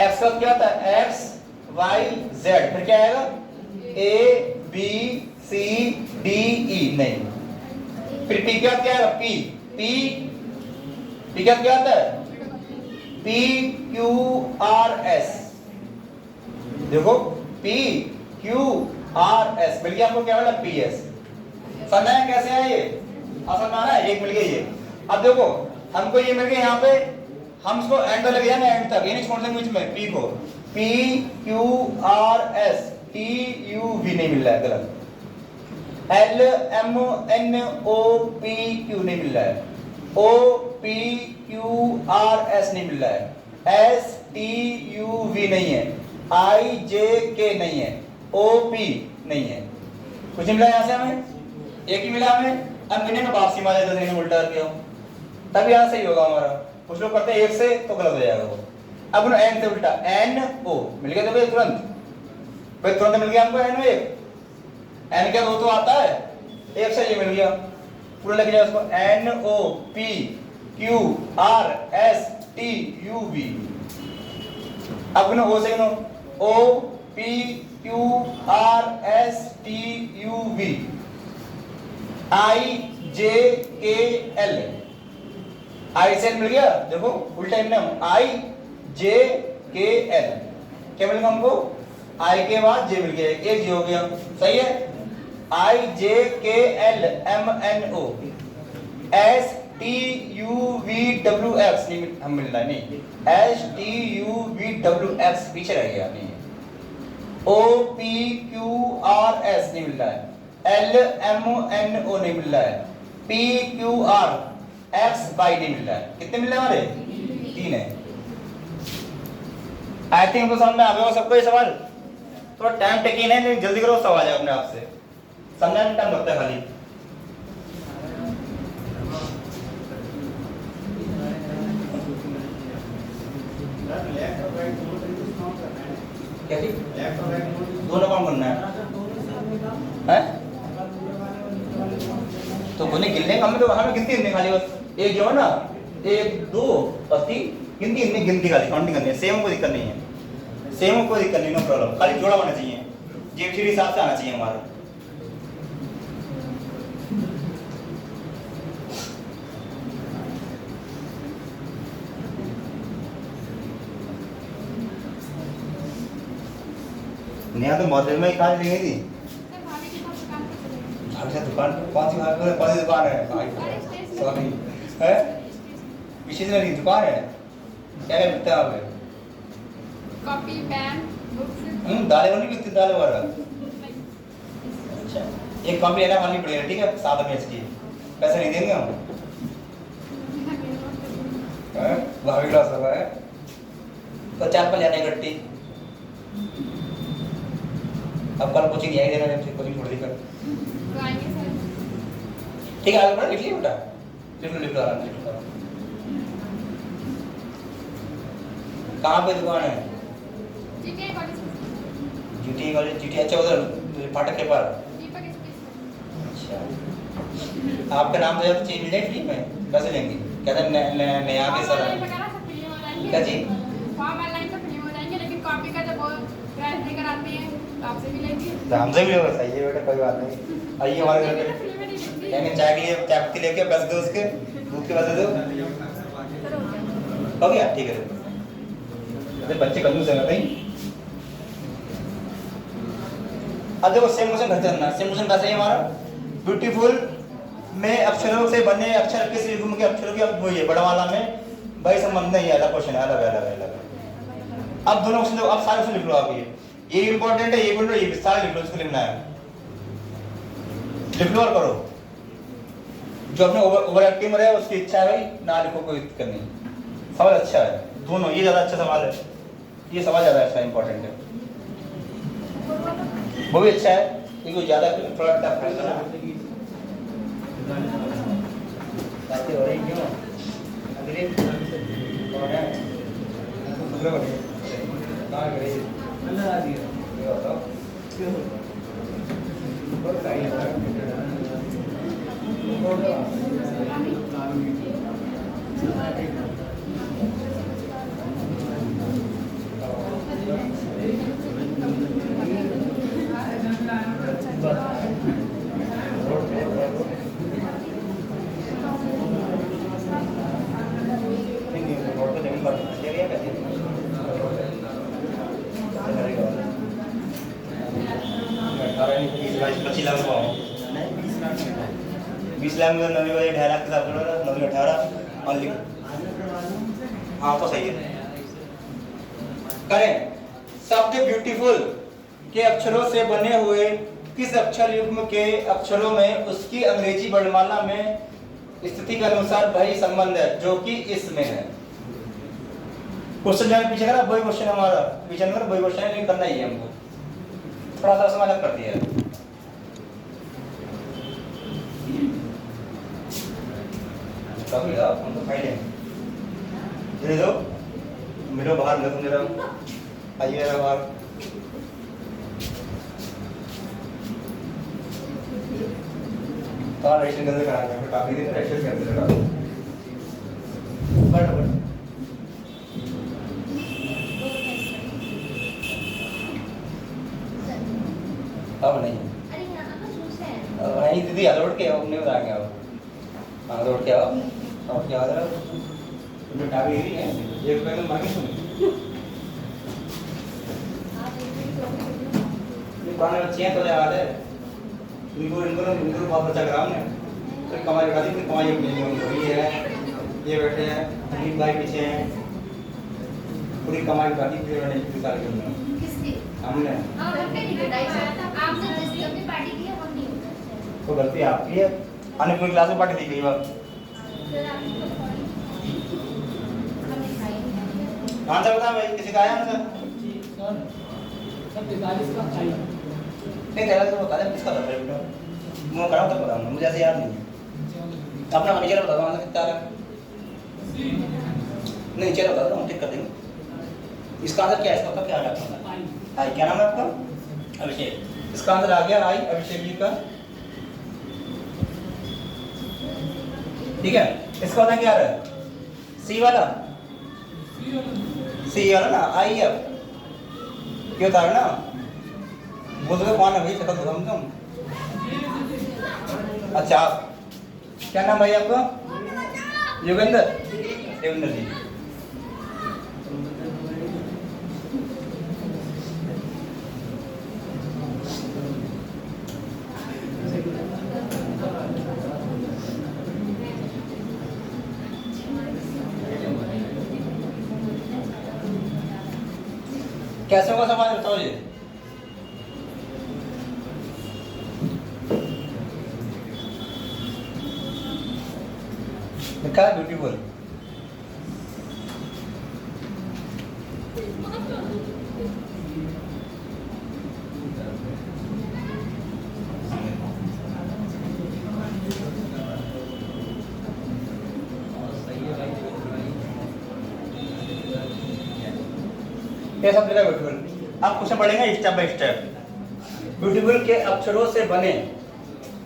एक्स का क्या आता है, एक्स वाई जेड, फिर क्या आएगा ए बी सी डी ई, नहीं। फिर पी क्या आएगा, पी पी पी क्या आता है, पी क्यू आर एस, देखो पी क्यू आर एस मिल गया आपको, क्या मिला पी एस। समझना है कैसे है ये, आसान है, एक मिल गई ये। अब देखो हमको ये मिल गया, यहाँ पे हम इसको एंड तक लेके जाना, एंड तक, ये नहीं छोड़ देंगे बीच में, पी को, P Q R S T U V नहीं मिल रहा है, गलत। L M N O P Q नहीं मिल रहा है, O P Q R S नहीं मिल रहा है, एस टी यू वी नहीं है, आई जे के नहीं है, ओ पी नहीं है, कुछ मिला यहाँ से हमें, एक ही मिला हमें। अब मैंने ना वापसी मार जाए तो उल्टा करके हो, तब यहाँ सही होगा हमारा। कुछ लोग करते हैं एक से तो गलत हो जाएगा वो। अब ना एन से उल्टा, एन ओ मिल गया, तो भाई तुरंत मिल गया हमको एन, एक एन क्या दो तो आता है, एक से ये मिल गया, पूरा लग जाए उसको, N O P Q R S T U V. अब ना ओ से O P Q R S T U V, I J K L, आई से मिल गया, देखो उल्टा नाम, आई जे के एल, क्या मिल गया हमको, आई के बाद जे मिल गया, एक जे हो गया, सही है। I J K L M N O S T U V W X नहीं हम मिल रहा है, नहीं, S T U V W X पीछे रह गया, नहीं, O P Q R S नहीं मिल रहा है, एल एम एन ओ नहीं मिल रहा है, P Q R X Y नहीं मिल रहा है। कितने मिल रहे हैं हमारे, 3 है। आई थिंक तो समझ में आ गया सबको ये सवाल, थोड़ा टाइम टेकिंग है, लेकिन जल्दी करो, सवाल है अपने आप से, समझने में टाइम लगता है खाली। क्या जी, दोनों काम करना है, तो बोले गिनने का, हमें तो हमें गिनती गिनने खाली बस, एक जो है ना, 1 2 और 3 गिनती खाली काउंटिंग करनी है, सेम कोई दिक्कत नहीं है, सेम कोई दिक्कत नहीं, नो प्रॉब्लम, खाली जोड़ा होना चाहिए, जेबीसीडी हिसाब से आना चाहिए हमारा। नया तो मॉडल में ही कहाँ देंगे थी, दुकान कौन सी दुकान है, सॉरी है, विशेष नहीं दुकान है, क्या क्या बिकता है वहाँ पे, कॉपी पेन बुक्स, दालें वाली बिकती, दालें वाला। अच्छा, एक कॉपी लेना वाली पड़ेगा, ठीक है, 7 पेज की, पैसे नहीं देंगे हम, भाभी क्लास लगा है तो 4 पर लेना इकट्ठी। अब कल कोचिंग यही देना, जब कोचिंग छोड़ दी कर, ठीक है, आगे बढ़ा, लिख लिया बेटा, लिख लो आराम से। कहाँ पे दुकान है, जीटीए कॉलेज, जीटीए, अच्छा उधर फाटक के पार। अच्छा, आपका नाम तो चेंज मिल जाए फ्री में, पैसे लेंगे, कहते हैं नया के सर, क्या जी, फॉर्म ऑनलाइन तो फ्री हो जाएंगे, लेकिन कॉपी का जब वो प्राइस लेकर आते हैं तो आपसे भी लेंगे, हमसे भी होगा, सही है बेटा, कोई बात नहीं, आइए हमारे घर पे, यानी चाय के लिए चाय पत्ती लेके पैसे दो, उसके दूध के पैसे दो, हो गया, ठीक है। अरे बच्चे कंजूस है नहीं। अब देखो सेम क्वेश्चन घर से करना, सेम क्वेश्चन कैसे है हमारा, ब्यूटीफुल में अक्षरों से बने अक्षर किस युग्म के अक्षरों की, अब वो ये बड़ा वाला में भाई संबंध नहीं है, अलग क्वेश्चन है, अलग अलग अलग। अब दोनों ऑप्शन देखो, अब सारे ऑप्शन लिख लो आप। ये इंपॉर्टेंट है, ये बोल रहे, ये सारा लिख लो, इसको लिखना है, लिख लो और करो। जो अपने ओवर एक्टिंग में रहे उसकी इच्छा है भाई, ना लिखो, कोई दिक्कत नहीं। सवाल अच्छा है दोनों, ये ज्यादा अच्छा सवाल है, ये सवाल ज्यादा अच्छा इंपॉर्टेंट है, वो भी अच्छा है, क्योंकि ज्यादा थोड़ा टफ है ना। बातें हो रही क्यों? अगले कौन है? दूसरा कौन है? कहाँ गए? अल्लाह आ दिया। ये बताओ। क्यों? बहुत सही है। बीस लाख में नवी वाली 2.5 लाख के हिसाब से नवी 18 और लिख। हाँ तो सही है। करें शब्द ब्यूटीफुल के अक्षरों से बने हुए किस अक्षर युग्म के अक्षरों में उसकी अंग्रेजी वर्णमाला में स्थिति के अनुसार वही संबंध है जो कि इसमें है। क्वेश्चन जब पीछे करा वही क्वेश्चन हमारा पीछे कर वही क्वेश्चन है, लेकिन करना ही है हमको, थोड़ा सा समझ कर दिया है। कभी आप हम तो खाई लेंगे, धीरे दो मिलो बाहर, मिलो तुम जरा आइए जरा बाहर। कहाँ रजिस्टर करके कराएंगे, फिर काफी दिन रजिस्टर करते रहा। बट अब नहीं, अब नहीं दीदी, लौट के आओ, नहीं बताएंगे अब। हाँ लौट के आओ, और क्या हो रहा है? तुमने टावी गिरी है, एक रुपये में मांगी सुनी। पुराने बच्चे हैं तो याद है, इनको बहुत बच्चा करा हमने, तो कमाई बैठा दी, फिर कमाई अपनी उनको, ये है, ये बैठे हैं, अनिल भाई पीछे हैं, पूरी कमाई बैठा दी, फिर मैंने निकाल के हमने। तो गलती आपकी है, हमने पूरी क्लास में पार्टी दी गई बात। कहाँ से बता भाई, किसी का आया ना? नहीं तेरा तो बता दे किसका था फिर बेटा, मैं कराऊँ तब बताऊँगा, मुझे ऐसे याद नहीं है। अपना मैनेजर बता दो, मतलब कितना आ रहा है? नहीं चलो बता दो, हम चेक कर देंगे। इसका आंसर क्या है, इसका क्या आ रहा है? आई, क्या नाम है आपका? अभिषेक। इसका आंसर आ गया आई, अभिषेक जी का, ठीक है। इसका आंसर क्या आ रहा है? सी वाला, सी वाला ना, आई अब क्यों था ना, बोल दो कौन है भाई, शक्ल दो तुम। अच्छा क्या नाम भाई आपका? योगेंद्र, योगेंद्र जी। कैसे होगा सवाल बताओ जी। लिखा है ब्यूटीफुल, ये सब लिखा ब्यूटीफुल। आप क्वेश्चन पढ़ेंगे स्टेप बाय स्टेप। ब्यूटीफुल के अक्षरों से बने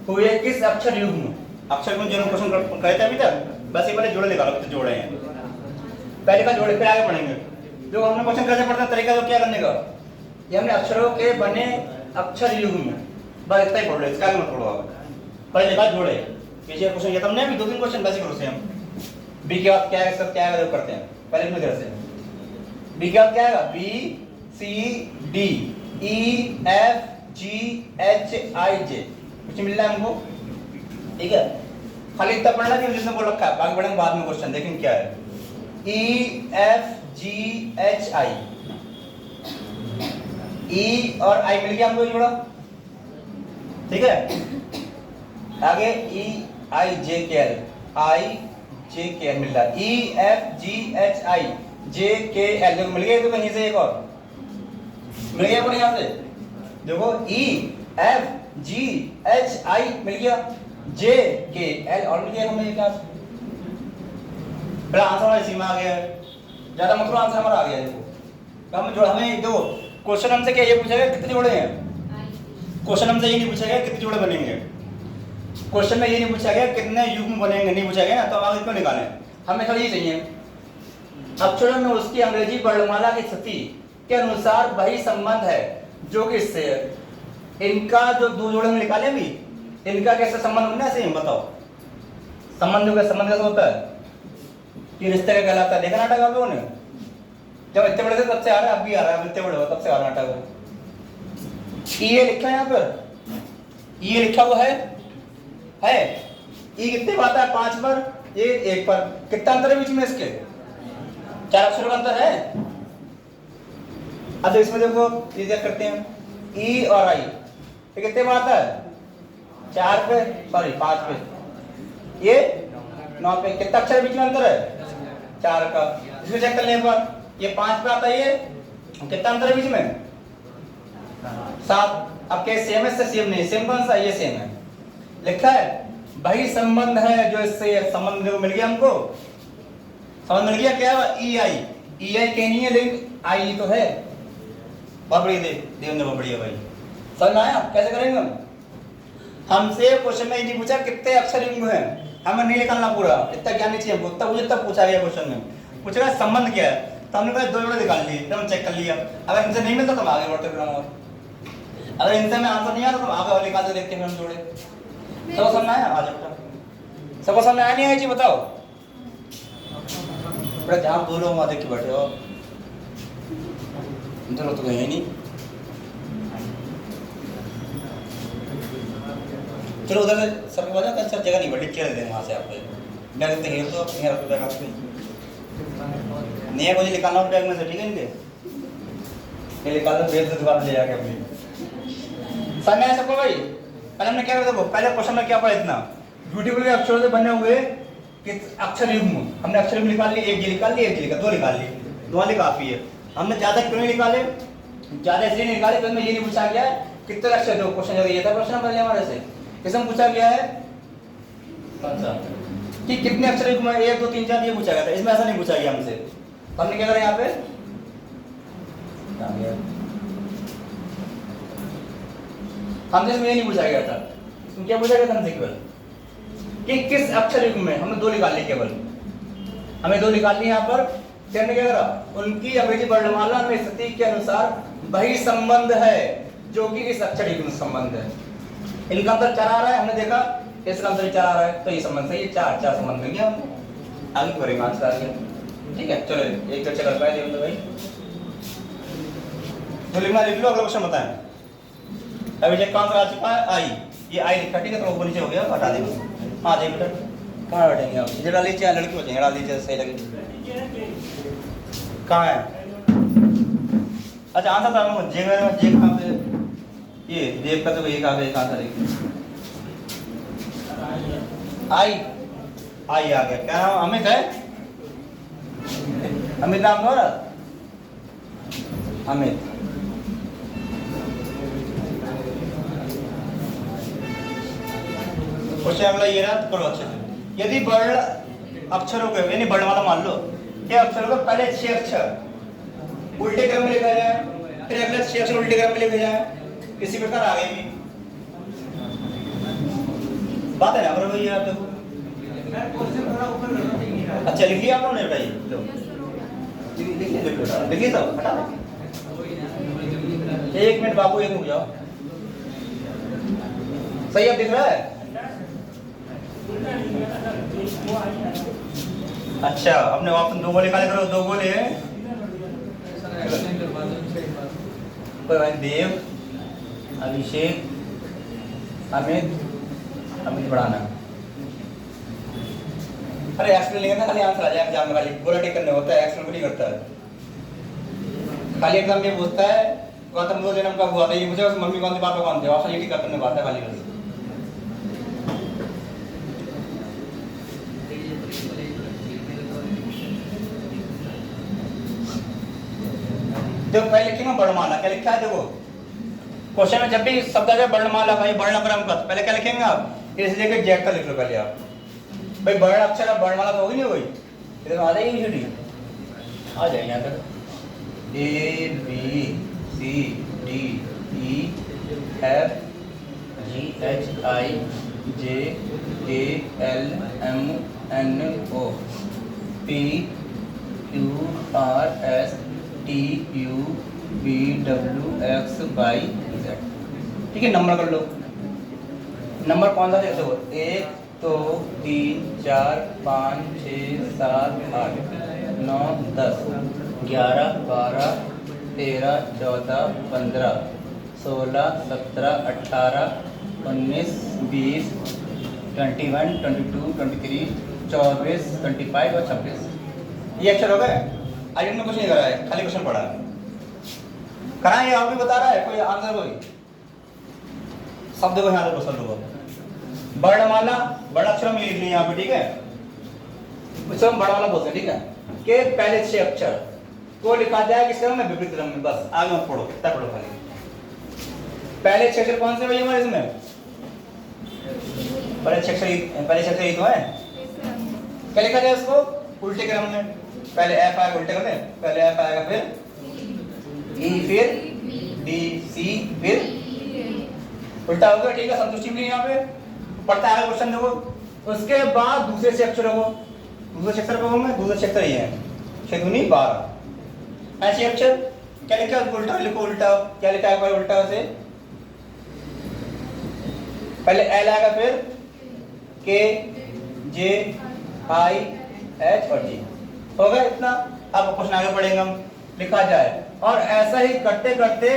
हुए किस अक्षर युग्म, अक्षर युग्म जो क्वेश्चन कहते हैं अभी तक, बस ये पहले जोड़े निकालो कितने जोड़े हैं, पहले का जोड़े फिर आगे पढ़ेंगे। जो हमने क्वेश्चन कैसे पढ़ते हैं तरीका, तो क्या करने का, ये हमने अक्षरों के बने अक्षर युग्म, बस इतना ही पढ़ लो, इसका आगे मत पढ़ो आप। पहले लिखा जोड़े, पीछे क्वेश्चन ये तुमने अभी 2-3 क्वेश्चन वैसे करो सेम। बी के बाद क्या है, सब क्या है करते हैं पहले इतनी देर से। बी के बाद क्या आएगा, B C D E F G H I J, कुछ मिल रहा है हमको, ठीक है। खाली इतना पढ़ना कि जिसने बोल रखा है, बाकी पढ़ेंगे बाद में क्वेश्चन, देखेंगे क्या है। ई एफ जी एच आई, ई और आई मिल गया हमको जोड़ा, ठीक है। आगे ई आई जे के एल, आई जे के एल मिल रहा है, ई F G H I J K L, देखो मिल गया। तो कहीं से एक और मिल गया को यहाँ से, देखो ई एफ जी एच आई मिल गया, जे के एल और मिल गया हमें। क्या बड़ा आंसर हमारी सीमा आ गया है, ज्यादा मतलब आंसर हमारा आ गया है। देखो हम जो हमें दो क्वेश्चन हमसे क्या ये पूछा गया कितने जोड़े हैं, क्वेश्चन हमसे ये नहीं पूछा गया कितने जोड़े बनेंगे, क्वेश्चन में ये नहीं पूछा गया कितने युग्म बनेंगे, नहीं पूछा गया ना, तो हम आगे क्यों निकालें, हमें खाली ये चाहिए अक्षरों में उसकी अंग्रेजी वर्णमाला की स्थिति के अनुसार वही संबंध है जो कि इससे है। इनका जो दो जोड़े में निकाले अभी, इनका कैसे संबंध होना है सेम, बताओ संबंध का संबंध कैसे होता है, ये रिश्ते का कहलाता है। देखा नाटक आप लोगों ने, जब इतने बड़े थे तब से आ रहा है, अब भी आ रहा है, अब इतने बड़े हो तब से आ रहा नाटक। ये लिखा है यहाँ पर, ये लिखा हुआ है ये कितने बात है, 5 पर, ये 1 पर, कितना अंतर है बीच में इसके, 4 अक्षरों का अंतर है। अब इसमें देखो ये क्या करते हैं, ई और आई, ये कितने बात है, 4 पे, सॉरी 5 पे, ये 9 पे, कितना अक्षर बीच में अंतर है, 4 का। इसमें चेक कर लें एक बार, ये 5 पे आता है, ये कितना अंतर है बीच में, 7। अब क्या सेम है, इससे सेम नहीं, सेम कौन सा, ये सेम है, लिखा है वही संबंध है जो इससे, संबंध जो मिल गया हमको, संबंध मिल गया क्या, ई आई, ई आई कहीं नहीं है लेकिन आई तो है, बहुत बढ़िया देवेंद्र, बहुत बढ़िया भाई, समझ में आया। कैसे करेंगे हम, हमसे क्वेश्चन में ये नहीं पूछा कितने अक्षर युग्म है, हमें नहीं निकालना पूरा, इतना ज्ञान नहीं चाहिए हमको, तब मुझे तब पूछा गया क्वेश्चन में, पूछेगा संबंध क्या है, तो हमने पहले 2 जोड़े निकाल लिए, फिर हम चेक कर लिया, अगर इनसे नहीं मिलता तो हम आगे बढ़ते फिर हम, अगर इनसे में आंसर नहीं आता तो आगे और निकाल के देखते हैं हम जोड़े। सबको समझ आया, आ जाओ, सबको समझ आया नहीं आया जी बताओ, बड़ा जहाँ दो लोग वहाँ देख के बैठे हो, इधर तो कहीं नहीं, चलो उधर से सबको बजा, अच्छा जगह नहीं बैठी, चेयर देंगे वहाँ से आपको, बैग देते हैं तो यहाँ रखो बैग आपके, नहीं मुझे निकालना बैग में से, ठीक है इनके, ये निकाल लो, बेच दुकान ले जाके अपनी। समझ आया सबको भाई, पहले हमने क्या किया, देखो पहले क्वेश्चन में क्या पढ़ा, इतना ब्यूटीफुल के अक्षरों से बने हुए कि अक्षर युग्म, हमने अक्षर युग्म निकाल लिए, एक ये निकाल लिए, एक ये निकाल, 2 निकाल लिए, 2 वाले काफी है। हमने ज्यादा क्यों नहीं निकाले, ज्यादा इसलिए नहीं निकाले क्योंकि ये नहीं पूछा गया है कितने अक्षर, जो क्वेश्चन ये था प्रश्न पहले हमारे से, इसमें पूछा गया है कौन सा कि कितने अक्षर युग्म है, 1 2 3 4 ये पूछा गया था, इसमें ऐसा नहीं पूछा गया हमसे, तो हमने क्या करा यहाँ पे, हमसे इसमें ये नहीं पूछा गया था, इसमें क्या पूछा गया था हमसे केवल कि किस अक्षर युग्म में, हमने 2 निकाल लिए, केवल हमें 2 निकाल लिए यहाँ पर, क्या हमने क्या करा, उनकी अंग्रेजी वर्णमाला में स्थिति के अनुसार वही संबंध है जो कि इस अक्षर युग्म संबंध है। इनका अंतर 4 आ रहा है, हमने देखा इसका अंतर 4 आ रहा है, तो ये संबंध सही है, 4 संबंध मिल गया हमको, आगे करेंगे आंसर आ गया, ठीक है। चलो एक चर्चा कर पाए देवेंद्र भाई, जो लिखना लिख लो, अगला क्वेश्चन बताएं। अभी चेक का आंसर आ चुका है आई, ये आई लिखा, ठीक है, तो ऊपर नीचे हो गया, हटा देंगे, हाँ जाइए बेटा, कहाँ बैठेंगे आप, इधर डाल लीजिए, लड़की बचेंगे, डाल दीजिए सही लगे, कहाँ है, अच्छा आंसर था जे कहाँ पे, ये देव का तो ये कहाँ पे आंसर है, आई आ गया, क्या नाम अमित है, अमित नाम था, अमित। क्वेश्चन अगला ये रहा, करो अच्छे से, यदि वर्ण अक्षरों के यानी वर्णमाला मान लो, ये अक्षरों के पहले 6 अक्षर उल्टे क्रम में लिखा जाए, फिर अगले 6 अक्षर उल्टे क्रम में लिखे जाए, इसी प्रकार आगे भी बात है ना, बराबर ये आप देखो, अच्छा लिख लिया आप लोगों ने, बताइए लिखिए सब, हटा दे, 1 मिनट बाबू, 1 मिनट जाओ, सही अब दिख रहा है, अच्छा अपने वापस 2 गोले निकाले करो, 2 गोले देव, अभिषेक, अमित बढ़ाना, अरे एक्सप्लेन लेंगे ना, खाली आंसर आ जाए एग्जाम में, खाली गोला टिक करने होता है, एक्सप्लेन को नहीं करता है, खाली एग्जाम में पूछता है गौतम बुद्ध जन्म कब हुआ था, ये मुझे बस मम्मी कौन सी पापा कौन थे, ऑप्शन ये गौतम ने बात है खाली बस। देखो पहले लिखेंगे वर्णमाला, क्या लिखा है देखो क्वेश्चन में, जब भी शब्द आ जाए वर्णमाला भाई वर्ण क्रम का, पहले क्या लिखेंगे आप, इसलिए कि जेड का लिख लो पहले आप भाई, वर्ण अक्षर अब वर्णमाला तो होगी नहीं कोई, इधर आ जाएगी छुट्टी आ जाएगी यहाँ तक, A B C D E F G H I J K L M N O P Q R S T U B W X Y Z. ठीक है, नंबर कर लो, नंबर कौन सा देखो, 1 2 3 4 5 6 7 8 9 10 11 12 13 14 15 16 17 18 19 20 21 22 23 24 25 और 26, ये अक्षर हो गए। आज इनमें कुछ नहीं करा है, खाली क्वेश्चन पढ़ा है, करा ये आप भी बता रहा है कोई आंसर, कोई शब्द को यहाँ पर शब्द को वर्णमाला वर्ण अक्षरों में लिख लिया यहाँ पे, ठीक है, उसे हम वर्णमाला बोलते हैं, ठीक है, के पहले 6 अक्षर को लिखा जाए किस क्रम में, विपरीत क्रम में, बस आगे मत पढ़ो, कितना पढ़ो खाली, पहले 6 अक्षर कौन से भाई हमारे इसमें, पहले 6 अक्षर ये तो है, क्या लिखा जाए उसको उल्टे क्रम में, पहले एफ आएगा उल्टे क्रम में, पहले एफ आएगा फिर ई फिर डी सी फिर उल्टा हो गया, ठीक है, संतुष्टि मिली यहाँ पे, पढ़ता है क्वेश्चन देखो, उसके बाद दूसरे 6 अक्षरों को, दूसरे 6 अक्षर को होंगे, दूसरे 6 अक्षर ये है 6 दूनी 12, ऐसे अक्षर क्या लिखा है उल्टा लिखो, उल्टा क्या लिखा है भाई, उल्टा से पहले एल आएगा फिर के जे आई एच और जी, हो गया इतना। अब क्वेश्चन आगे पढ़ेंगे हम, लिखा जाए और ऐसा ही करते करते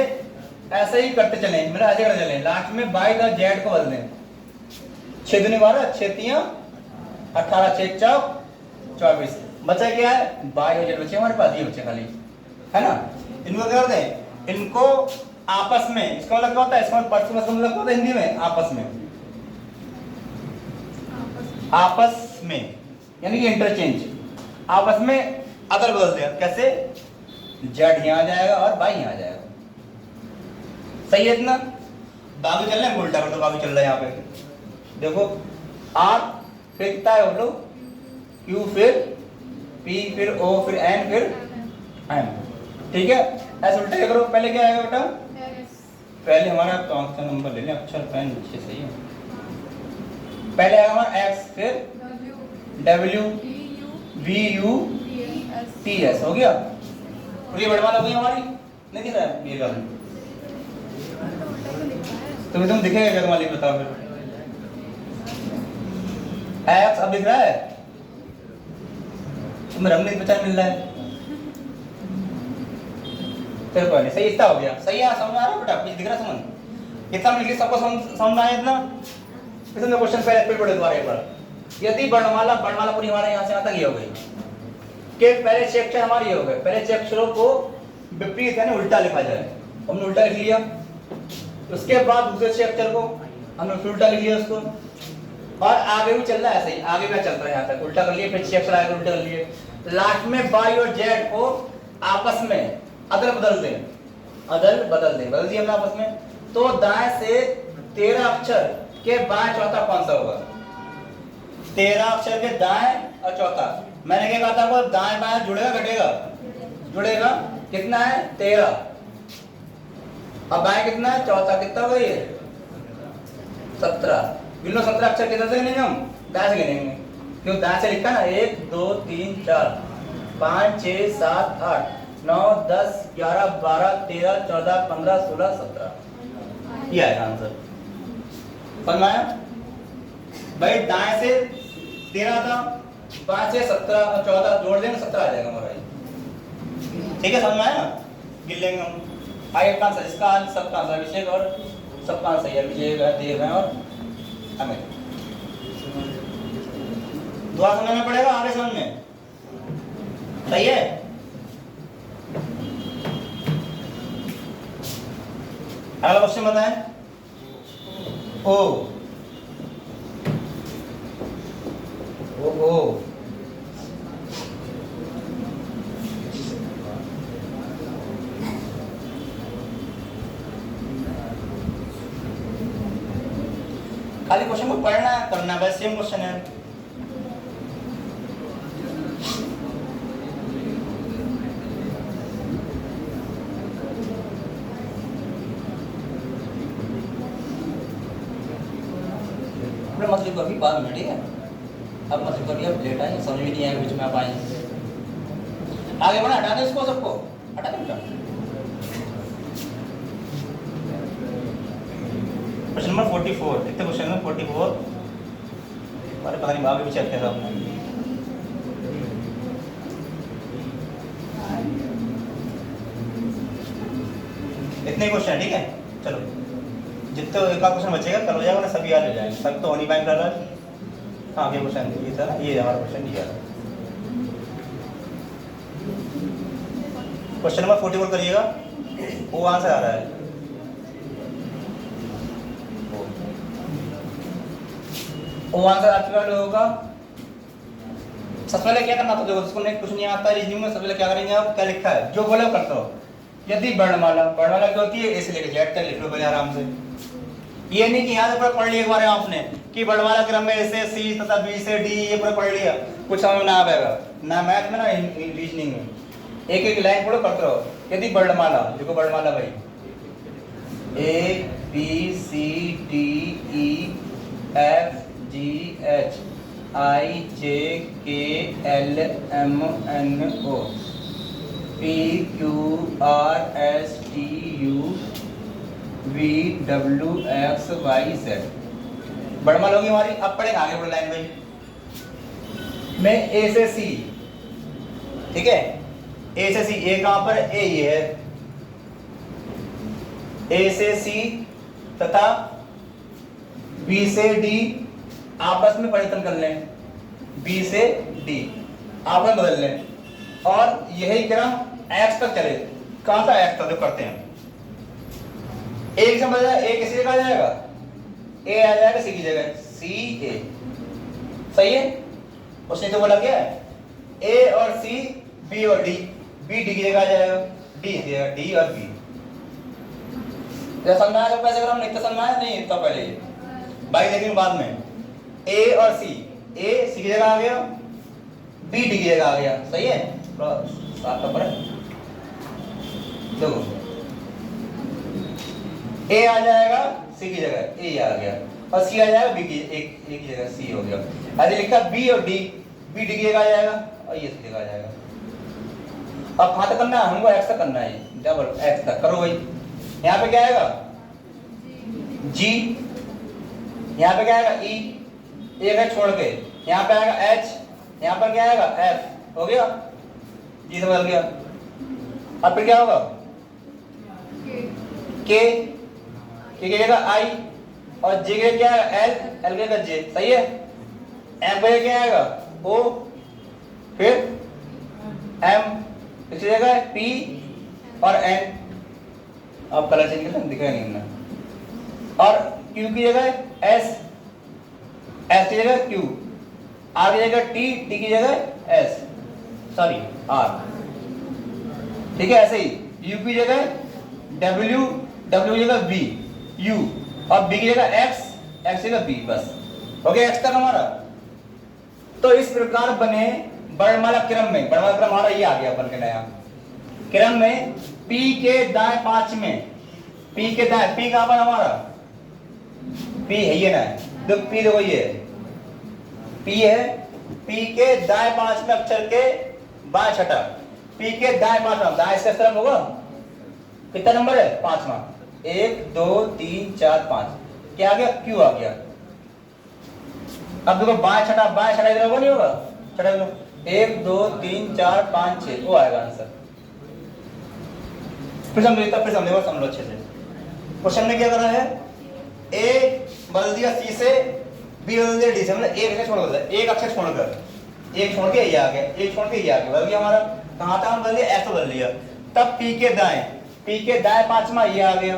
ऐसे ही करते चलें, मतलब ऐसे करते चलें, लास्ट में बाई का जेड को बदल दें, 6 दूनी 12 6 3 18 6 चौक 24, बचा क्या है बाई और जेड बचे हमारे पास, ये बचे खाली, है ना, इनको क्या करते हैं, इनको आपस में, इसका मतलब क्या होता है, इसका मतलब होता है हिंदी में आपस में, आपस में यानी कि इंटरचेंज, आपस में अदल बदल दिया, कैसे, जेड यहाँ आ जाएगा और बाई यहाँ आ जाएगा, सही है इतना। बाकी चल रहे हैं, उल्टा कर दो, बाकी चल रहा है यहाँ पे देखो, आर फिर कितना है बोलो, क्यू फिर पी फिर ओ फिर एन फिर एम, ठीक है, ऐसे उल्टे करो, पहले क्या आएगा बेटा, पहले हमारा कौन सा नंबर ले लें, अक्षर पेन नीचे सही है, पहले आएगा हमारा एक्स फिर W we U T S, हो गया, पूरी वर्णमाला हो गई हमारी, नहीं दिख रहा है ये गल, तो तुम दिखेगा क्या तुम्हारी, बताओ फिर एक्स अब दिख रहा है, तुम्हें रंग नहीं पहचान मिल रहा है, फिर कोई नहीं, सही इतना हो गया, सही है, समझ आ रहा है बेटा, कुछ दिख रहा है, समझ इतना मिल के सबको समझ आया इतना, इसमें क्वेश्चन पहले फिर पढ़े दोबारा एक बार, यदि वर्णमाला पूरी हमारे यहाँ से यहाँ तक ये हो गई, के पहले 6 अक्षर हमारे ये हो गए, पहले 6 अक्षरों को विपरीत यानी उल्टा लिखा जाए, हमने उल्टा लिख लिया, उसके बाद दूसरे 6 अक्षर को हमने उल्टा लिख लिया उसको, और आगे भी चल रहा है ऐसे ही, आगे भी चल रहा है यहाँ तक, उल्टा कर लिए, फिर 6 अक्षर आगे उल्टा कर लिए, लास्ट में बाई और जेड को आपस में अदल बदल दिए हमने आपस में, तो दाएं से 13 अक्षर के बाएं चौथा कौन सा होगा, 13 अक्षर के दाएं और चौथा, मैंने क्या कहा था आपको, दाएं बाएं जुड़ेगा घटेगा, जुड़ेगा, कितना है 13, अब बाएं कितना है चौथा, कितना होगा ये 17, गिनो 17 अक्षर किधर से गिनेंगे हम, दाएं से गिनेंगे, क्यों दाएं से लिखा ना, 1 2 3 4 5 6 7 8 9 10 11 12 13 14 15 16 17, ये आएगा आंसर, समझ में आया भाई, दाएं से 13 था, बाएं से 17 और 14 जोड़ देंगे 17 आ जाएगा हमारा, ठीक है, समझ में आया, गिन लेंगे हम, आगे का आंसर, इसका आंसर सबका आंसर अभिषेक और सबका आंसर सही है, अभिषेक है, देव है और हमें दुआ समझना पड़ेगा, आगे समझ में सही है। क्वेश्चन बताएं। ओ ओ खाली क्वेश्चन को पढ़ना करना, बस सेम क्वेश्चन है। मत लिखो अभी बाद में, ठीक है? अब मत लिखो, अब लेट आए, समझ में नहीं आया, बीच में आप आए। आगे बढ़ा, हटा दो इसको, सबको हटा दो बेटा। क्वेश्चन नंबर 44, कितने क्वेश्चन है? 44। अरे पता नहीं आगे पीछे रखे थे आपने। इतने क्वेश्चन, ठीक है? चलो जितने एक आध क्वेश्चन बचेगा कल हो जाएगा ना, सभी याद हो जाएंगे, सब तो होनी पाएंगे कल। हाँ ये क्वेश्चन ये था ना, ये हमारा क्वेश्चन ये है। क्वेश्चन नंबर 44 करिएगा, वो आंसर आ रहा है। वो आंसर आपके पास होगा। सबसे पहले क्या करना था, देखो जिसको नहीं कुछ नहीं आता रीजनिंग में, सबसे पहले क्या करेंगे आप, क्या लिखा है जो बोले करते हो। यदि वर्णमाला, वर्णमाला क्या होती है, ए से लेकर जेड तक लिख लो पहले आराम से। ये नहीं कि यहाँ पर पढ़ लिया एक बार आपने कि वर्णमाला क्रम में ए से सी तथा बी से डी, ये पूरा पढ़ लिया, कुछ समझ में ना आ पाएगा ना मैथ में ना रीजनिंग में। एक एक लाइन पढ़ो करते रहो। यदि वर्णमाला, देखो वर्णमाला भाई, A B C D E F G H I J K L M N O P Q R S T U V W X Y Z. वर्णमाला होगी हमारी। अब पढ़ेंगे आगे बढ़ लाइन में, मैं ए से सी, ठीक है? ए से सी, ए कहां पर? ए ये है, ए से सी तथा बी से डी आपस में परिवर्तन कर लें, बी से डी आपस में बदल लें, और यही क्रम एक्स तक चले। कहां था एक्स तक? जो करते हैं एक से बदला, ए किसी जगह आ जाएगा, ए आ जाएगा सी की जगह, सी ए, सही है? उसने तो बोला क्या है, ए और सी, बी और डी, बी डी की जगह आ जाएगा, डी की जगह डी और बी। समझ में आया? कैसे अगर हम लिखते समझ में आया नहीं इतना पहले भाई, लेकिन बाद में ए और सी, ए सी की जगह आ गया, बी डी की जगह आ गया, सही है? साफ का पर देखो, ए आ जाएगा सी की जगह, ए आ गया, और सी आ जाएगा बी की एक की जगह, सी हो गया। ऐसे लिखा बी और डी, बी डी की जगह आ जाएगा और ये सी की जगह आ जाएगा। अब कहां तक करना है हमको? एक्स तक करना है, डबल एक्स तक करो भाई। यहाँ पे क्या आएगा? जी, यहाँ पे क्या आएगा? ई, एक है छोड़ के, यहाँ पे आएगा एच, यहाँ पर क्या आएगा? एफ, हो गया? जी से बदल गया। अब फिर क्या होगा? के की जगह आई, और जे के क्या है? एल, एल के जे, सही है? एम पे क्या आएगा? ओ, फिर एम, इसी जगह पी और एन। अब कलर चेंज करते हैं, दिखा नहीं हमने। और क्यू की जगह एस, एस की जगह क्यू, आर की जगह टी, टी की जगह एस, सॉरी आर, ठीक है? ऐसे ही यू की जगह डब्ल्यू, डब्ल्यू की जगह वी, यू, और बी की जगह एक्स, एक्स की जगह बी, बस हो गया एक्स तक हमारा। तो इस प्रकार बने वर्णमाला क्रम में, वर्णमाला क्रम हमारा ये आ गया बन के नया क्रम में। पी के दाएं 5 में, पी के दाएं, पी कहां पर हमारा? पी है ये ना, तो पी देखो ये पी है, पी के दाएं 5 में अक्षर के बाएं छठा, पी के दाएं 5वां, दाएं से तरफ होगा, कितना नंबर है? 5वां। 1 2 3 4 5, क्या आ गया? क्यू आ गया। अब देखो बाएं छठा, बाएं छठा इधर होगा नहीं होगा? छठा 1 2 3 4 5 6, वो आएगा आंसर। फिर समझो अच्छे से। क्वेश्चन में क्या कर रहा है? ए बदल दिया सी से, बी बदल दिया डी से, मतलब एक अक्षर छोड़कर, एक अक्षर छोड़कर, एक छोड़ के ये आ गया, एक छोड़ के ये आ गया, बदल गया हमारा। कहां था? हम बदल दिया, ऐसा बदल लिया। तब पी के दाएं, पी के दाएं 5वां ये आ गया,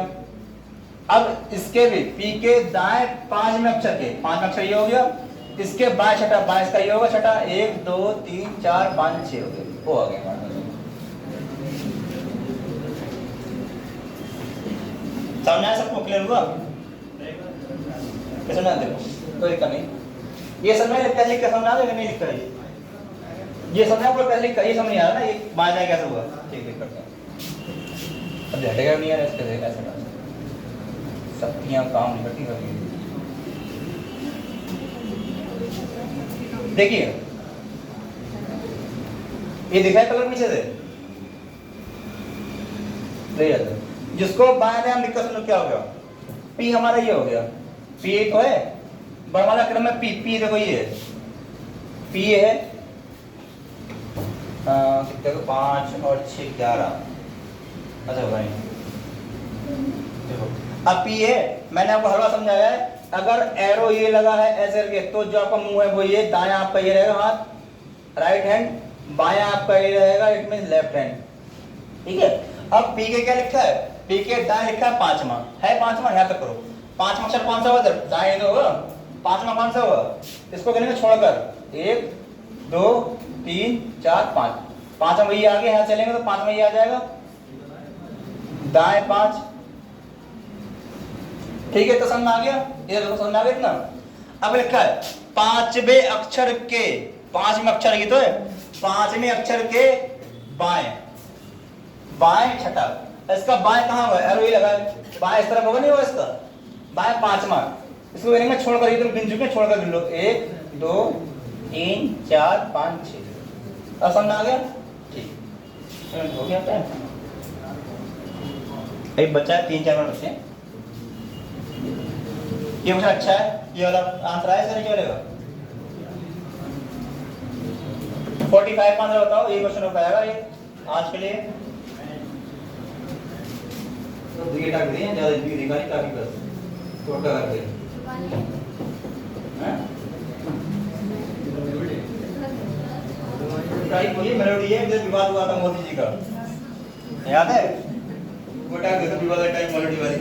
अब इसके भी पी के दाएं 5 में अक्षर के 5 में अक्षर ये हो गया, इसके बाएं छठा, बाएं इसका ये होगा छठा, 1 2 3 4 5 6 हो गए, वो आ गया। समझ आया सबको? क्लियर हुआ? कैसे समझा? देखो कोई दिक्कत नहीं, ये समझ लिखा है, लिख के समझा देगा, नहीं लिखा है ये समझा आपको, कैसे लिखा ये समझ नहीं आ रहा ना, ये मायना कैसे हुआ? ठीक है करते हैं, अब हटेगा नहीं यार इसके, कैसे शक्तियां काम नहीं करती कभी। देखिए ये दिखा है कलर पीछे से, ले जाते हैं। जिसको बाएं में हम लिख कर सुनो क्या हो गया, पी हमारा ये हो गया, पी एक तो है बड़ा वाला क्रम में, पी पी देखो ये है, पी ये है कितने को 5 और 6 11। अच्छा भाई देखो अब पी है, मैंने आपको हर बार समझाया है, अगर एरो ये लगा है ऐसे करके तो जो आपका मुंह है वो ये, दायां आपका ये रहेगा हाथ राइट हैंड, बायां आपका ये रहेगा इट मींस लेफ्ट हैंड, ठीक है। अब पी के क्या लिखा है, पी के दाएं लिखा है 5वां, है 5वां, याद तक करो 5वां अक्षर कौन सा होगा, दाएं तो होगा, 5वां कौन सा होगा, इसको करेंगे छोड़कर 1 2 3 4 5, 5वां वही आगे यहाँ चलेंगे तो 5वां ये आ जाएगा, दाएं 5, ठीक है। तो समझ आ गया, ये देखो समझ आ गया ना। अब लिखा है 5वें अक्षर के, 5वें अक्षर ये तो है, 5वें अक्षर के बाएं, बाएं छठा, इसका बाएं कहाँ होगा, एरो ये लगा है, बाएं इस तरफ होगा नहीं होगा इसका, बाएं 5वां, इसको करेंगे छोड़कर, इधर गिन चुके छोड़कर गिन लो 1 2 3 4 5 6। अब समझ आ गया, ठीक हो गया टाइम, अभी बच्चा है 3 4 मिनट बच्चे। ये क्वेश्चन अच्छा है, ये वाला आंसर आया सर, क्या रहेगा 45 आंसर बताओ, ये क्वेश्चन हो पाएगा ये आज के लिए। देखिए टाइप दिए ज्यादा दिखा नहीं काफी बस टोटा कर दे हैं, टाइप ये मेलोडी है, जब विवाद हुआ था मोदी जी का, याद है वो टाइप देखो, विवाद टाइप मेलोडी वाली।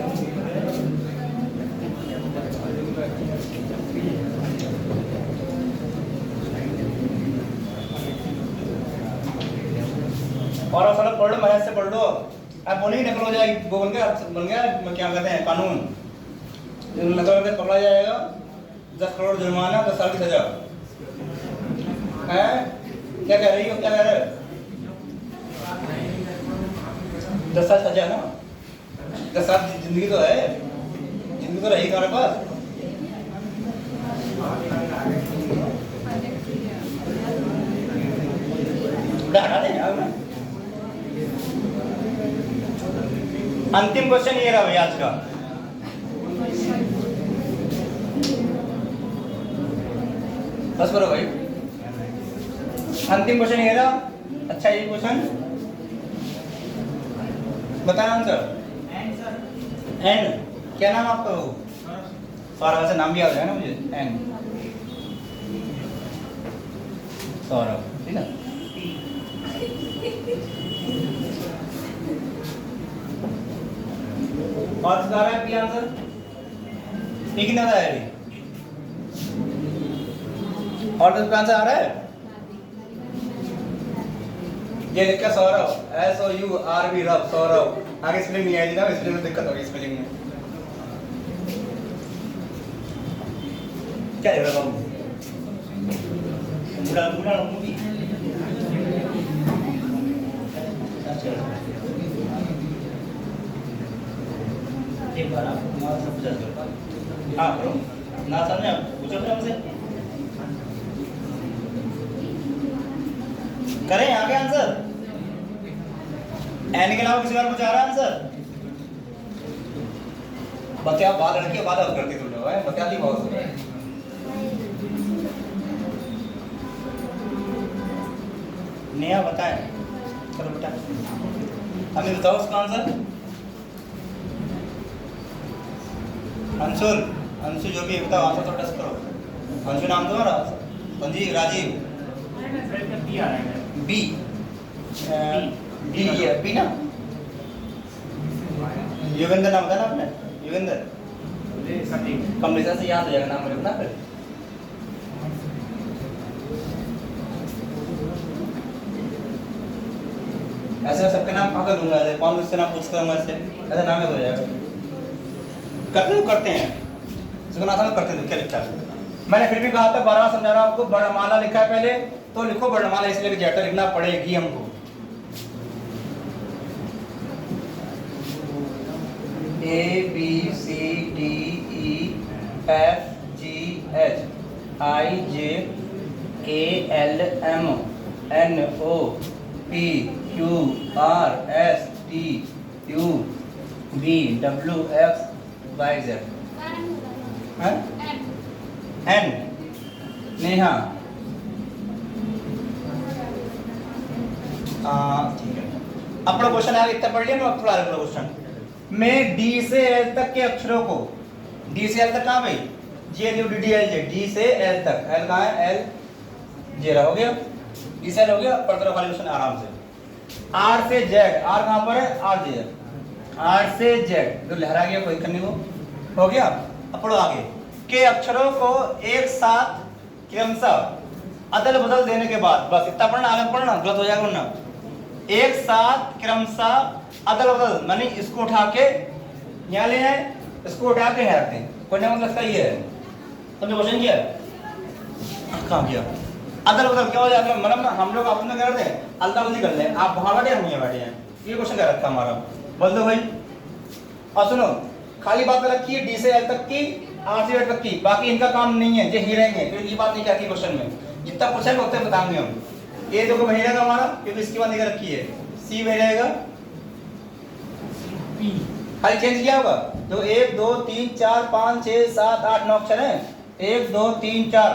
और आप पढ़ लो, मजा से पढ़ लो, आप बोलेंगे नकल हो जाएगी, वो बन गया क्या कहते हैं कानून, नकल करके पकड़ा जाएगा 10 करोड़ जुर्माना 10 साल की सजा है। क्या कह रही हो, क्या कह रहे हो, 10 साल सजा ना, 10 साल जिंदगी तो है, जिंदगी तो रही तुम्हारे पास। हटा दें यार ना। अंतिम क्वेश्चन ये रहा भाई आज का, बस करो भाई, अंतिम क्वेश्चन ये रहा। अच्छा ये क्वेश्चन बताना आंसर, एन क्या नाम आपका, वो सौरभ से नाम भी याद है ना मुझे, एन सौरभ, ठीक है। और किसका आ रहा है पी आंसर, पी कितना आ रहा है, और किसका आंसर आ रहा है, ये लिखा सौरभ, SOURB रब, सौरभ, आगे स्पेलिंग नहीं आएगी ना, स्पेलिंग में दिक्कत होगी, स्पेलिंग में क्या है बाबू, बुरा बुरा मूवी एक बार आप हमारा सब पूछा करो, हाँ करो ना, समझे पूछो फिर हमसे, करें आगे आंसर, एन के अलावा किसी बार पूछा रहा है आंसर, बच्चे आप बात लड़की बात करती तुम लोग, बताती बहुत नया बताएं, चलो बेटा हमें बताओ उसका आंसर, अंशुल, अंशु जो भी बताओ आंसर तो टेस्ट करो, अंशु नाम तुम्हारा, Sanjeev, Rajeev, B B B ना, योगेंद्र नाम था ना आपने, युगेंद्र कमलेशा से याद हो जाएगा नाम मेरे को ना फिर। ऐसे सबके नाम पकड़ दूंगा, ऐसे कौन किससे नाम पूछ करूंगा ऐसे, ऐसा नाम याद हो जाएगा। करते हैं इसको ना समझ करते हैं क्या लिखा है। मैंने फिर भी कहा था, बार बार समझा रहा हूं आपको, वर्णमाला लिखा है पहले तो लिखो वर्णमाला, इसलिए कि जैटर लिखना पड़ेगी हमको। A B C D E F G H I J K L M N O P Q R S T U V W X Y Z। हैं? N नेहा, ठीक है। अपना क्वेश्चन आगे इतना पढ़ लिया ना, अब थोड़ा अगला क्वेश्चन में डी से एल तक के अक्षरों को, डी से एल तक कहाँ भाई, J D D L J, D से एल तक, एल कहाँ है, एल जे रहा, हो गया डी से एल हो गया। पढ़ते रहो खाली क्वेश्चन आराम से। आर से जेड, आर कहाँ पर है, आर जे, आर से जेड तो लहरा गया, कोई करने को हो गया। अब पढ़ो आगे, के अक्षरों को एक साथ क्रमशः अदल बदल देने के बाद, बस इतना पढ़ना, आगे पढ़ना गलत हो जाएगा वरना। एक साथ क्रमशः अदल बदल मानी इसको उठा के यहाँ ले आए, इसको उठा के यहाँ रखते हैं, कोई ना मतलब ये है, समझो क्वेश्चन क्या है, कहाँ किया अदल बदल क्या हो जाता है, मतलब हम लोग अपने कर रहे हैं अदला बदली कर ले, आप वहाँ बैठे हम यहाँ बैठे हैं, ये क्वेश्चन क्या रखा हमारा, बोल दो भाई। और सुनो खाली बात रखी है डी से एल तक की, आर से एल तक की, बाकी इनका काम नहीं है, ये ही रहेंगे, फिर ये बात नहीं कहती क्वेश्चन में, जितना पूछेंगे उतना बताएंगे हम। ये देखो वही रहेगा हमारा, क्योंकि इसकी बात नहीं रखी है, सी वही रहेगा, खाली चेंज किया होगा। तो 1 2 3 4 5 6 7 8 9 अक्षर है, 1 2 3 4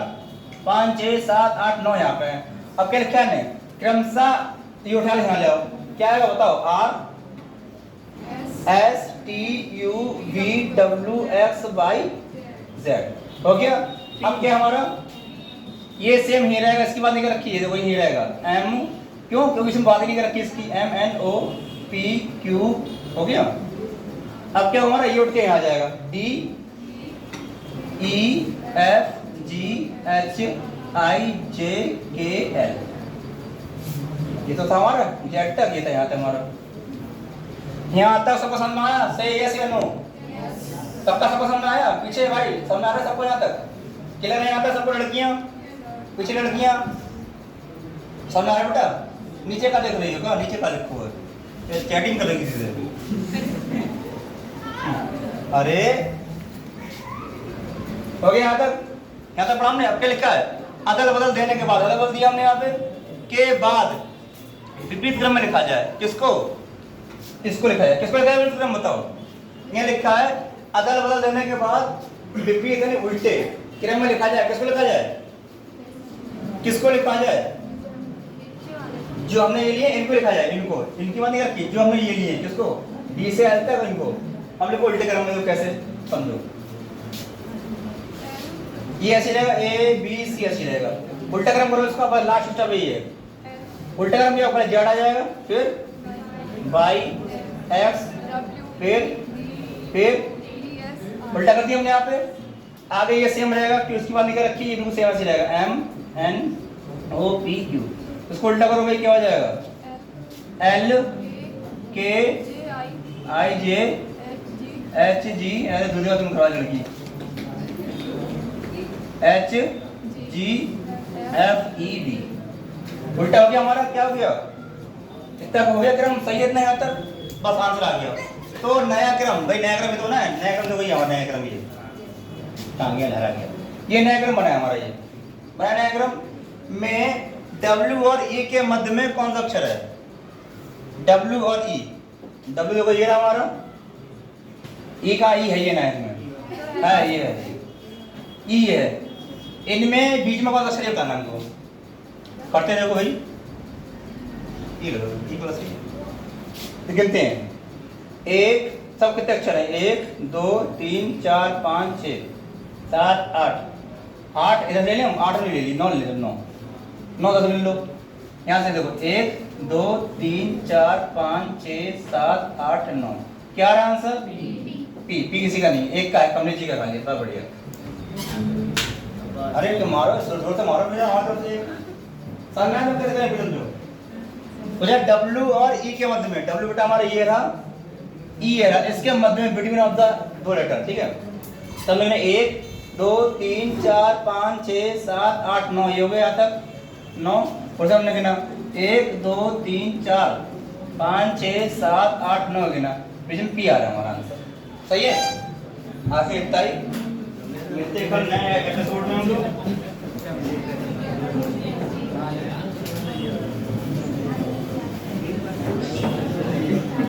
5 6 7 8 9 यहाँ पे है। अब क्या लिखा है, क्रमशः ये उठा लिखा ले आओ, क्या आएगा बताओ, R S T U V W X Y Z, हो गया। अब क्या हमारा ये सेम ही रहेगा, इसकी बात नहीं कर रखी है, वही ही रहेगा, एम क्यों, क्योंकि इसमें बात नहीं कर रखी इसकी, M N O P Q, हो गया। अब क्या हमारा ये उठ के यहाँ आ जाएगा, D E F G H I J K L, ये तो था हमारा जेड तक, ये था यहाँ तक हमारा, यहाँ तक सबको समझ में आया, सही यस या नो, सबका सबको समझ में आया, पीछे भाई समझ आ रहा है सबको यहाँ तक, क्लियर है यहाँ तक सबको, लड़कियाँ पीछे लड़कियाँ समझ आ रहा है बेटा, नीचे का देख रही हो क्या, नीचे का लिखो है, चैटिंग कर रही किसी से, अरे हो गया यहाँ तक पढ़ा हमने। अब क्या लिखा है, अदल बदल देने के बाद, अदल बदल दिया हमने यहाँ पे, के बाद विपरीत क्रम में लिखा जाए, किसको, इसको लिखा जाए, किसको लिखा है विपरीत क्रम बताओ, ये लिखा है अदल बदल देने के बाद विपरीत यानी उल्टे क्रम में लिखा जाए, किसको लिखा जाए, किसको लिखा जाए, जो हमने ये लिए इनको लिखा जाए, इनको, इनकी बात नहीं रखी, जो हमने ये लिए किसको, डी से एल तक इनको हम लोग उल्टे क्रम में, कैसे समझो, ये ऐसे रहेगा, ए बी सी ऐसे रहेगा, उल्टा क्रम करो इसका, बस लास्ट स्टेप यही है, उल्टा क्रम क्या होगा, जेड आ जाएगा, फिर वाई एक्स, फिर उल्टा कर दिया हमने यहाँ पे, आगे ये सेम रहेगा, कि उसकी बात नहीं कर रखी, इनको सेम ऐसे रहेगा, M N O P Q, इसको उल्टा करो भाई क्या हो जाएगा, एल के आई जे एच जी, दूसरी तुम करवा लड़की, H G F E D, उल्टा हो गया हमारा, क्या हो गया, इतना हो गया क्रम, सही है इतना यहाँ तक, बस आंसर आ गया। तो नया क्रम भाई, नया क्रम तो ना है, नया क्रम तो वही हमारा नया क्रम, ये कहाँ गया, लहरा गया, ये नया क्रम बना है हमारा, ये बना नया क्रम में W और E के मध्य में कौन सा अक्षर है, W और E, W देखो ये रहा हमारा, E का E है, ये ना इसमें है, ये है E है, इनमें बीच में कौन सा अक्षर है बताना हमको, करते देखो भाई, E लो, E प्लस E गिनते हैं, एक सब कितने अक्षर है, 1 2 3 4 5 6 7 8, 8 इधर ले लें हम, 8 नहीं ले ली, 9 ले लो, 9 10 ले लो, यहाँ से देखो 1 2 3 4 5 6 7 8 9, क्या रहा आंसर, पी किसी का नहीं, एक का है, कमलेश जी का खाली, इतना बढ़िया। अरे तो मारो, जोर से मारो भैया, हमारे तरफ से समझ में कैसे करें फिल्म जो मुझे W और E के मध्य में, W बेटा हमारा ये रहा, E ये रहा, इसके मध्य में बिटवीन ऑफ द दो लेटर, ठीक है। तब मैंने 1 2 3 4 5 6 7 8 9 ये हो गया यहाँ तक 9, और सब हमने गिना 1 2 3 4 5 6 7 8 9 गिना, बीच में P आ रहा है हमारा आंसर, सही है। आखिर इतना ही मिलते हैं कल नए एपिसोड में हम लोग।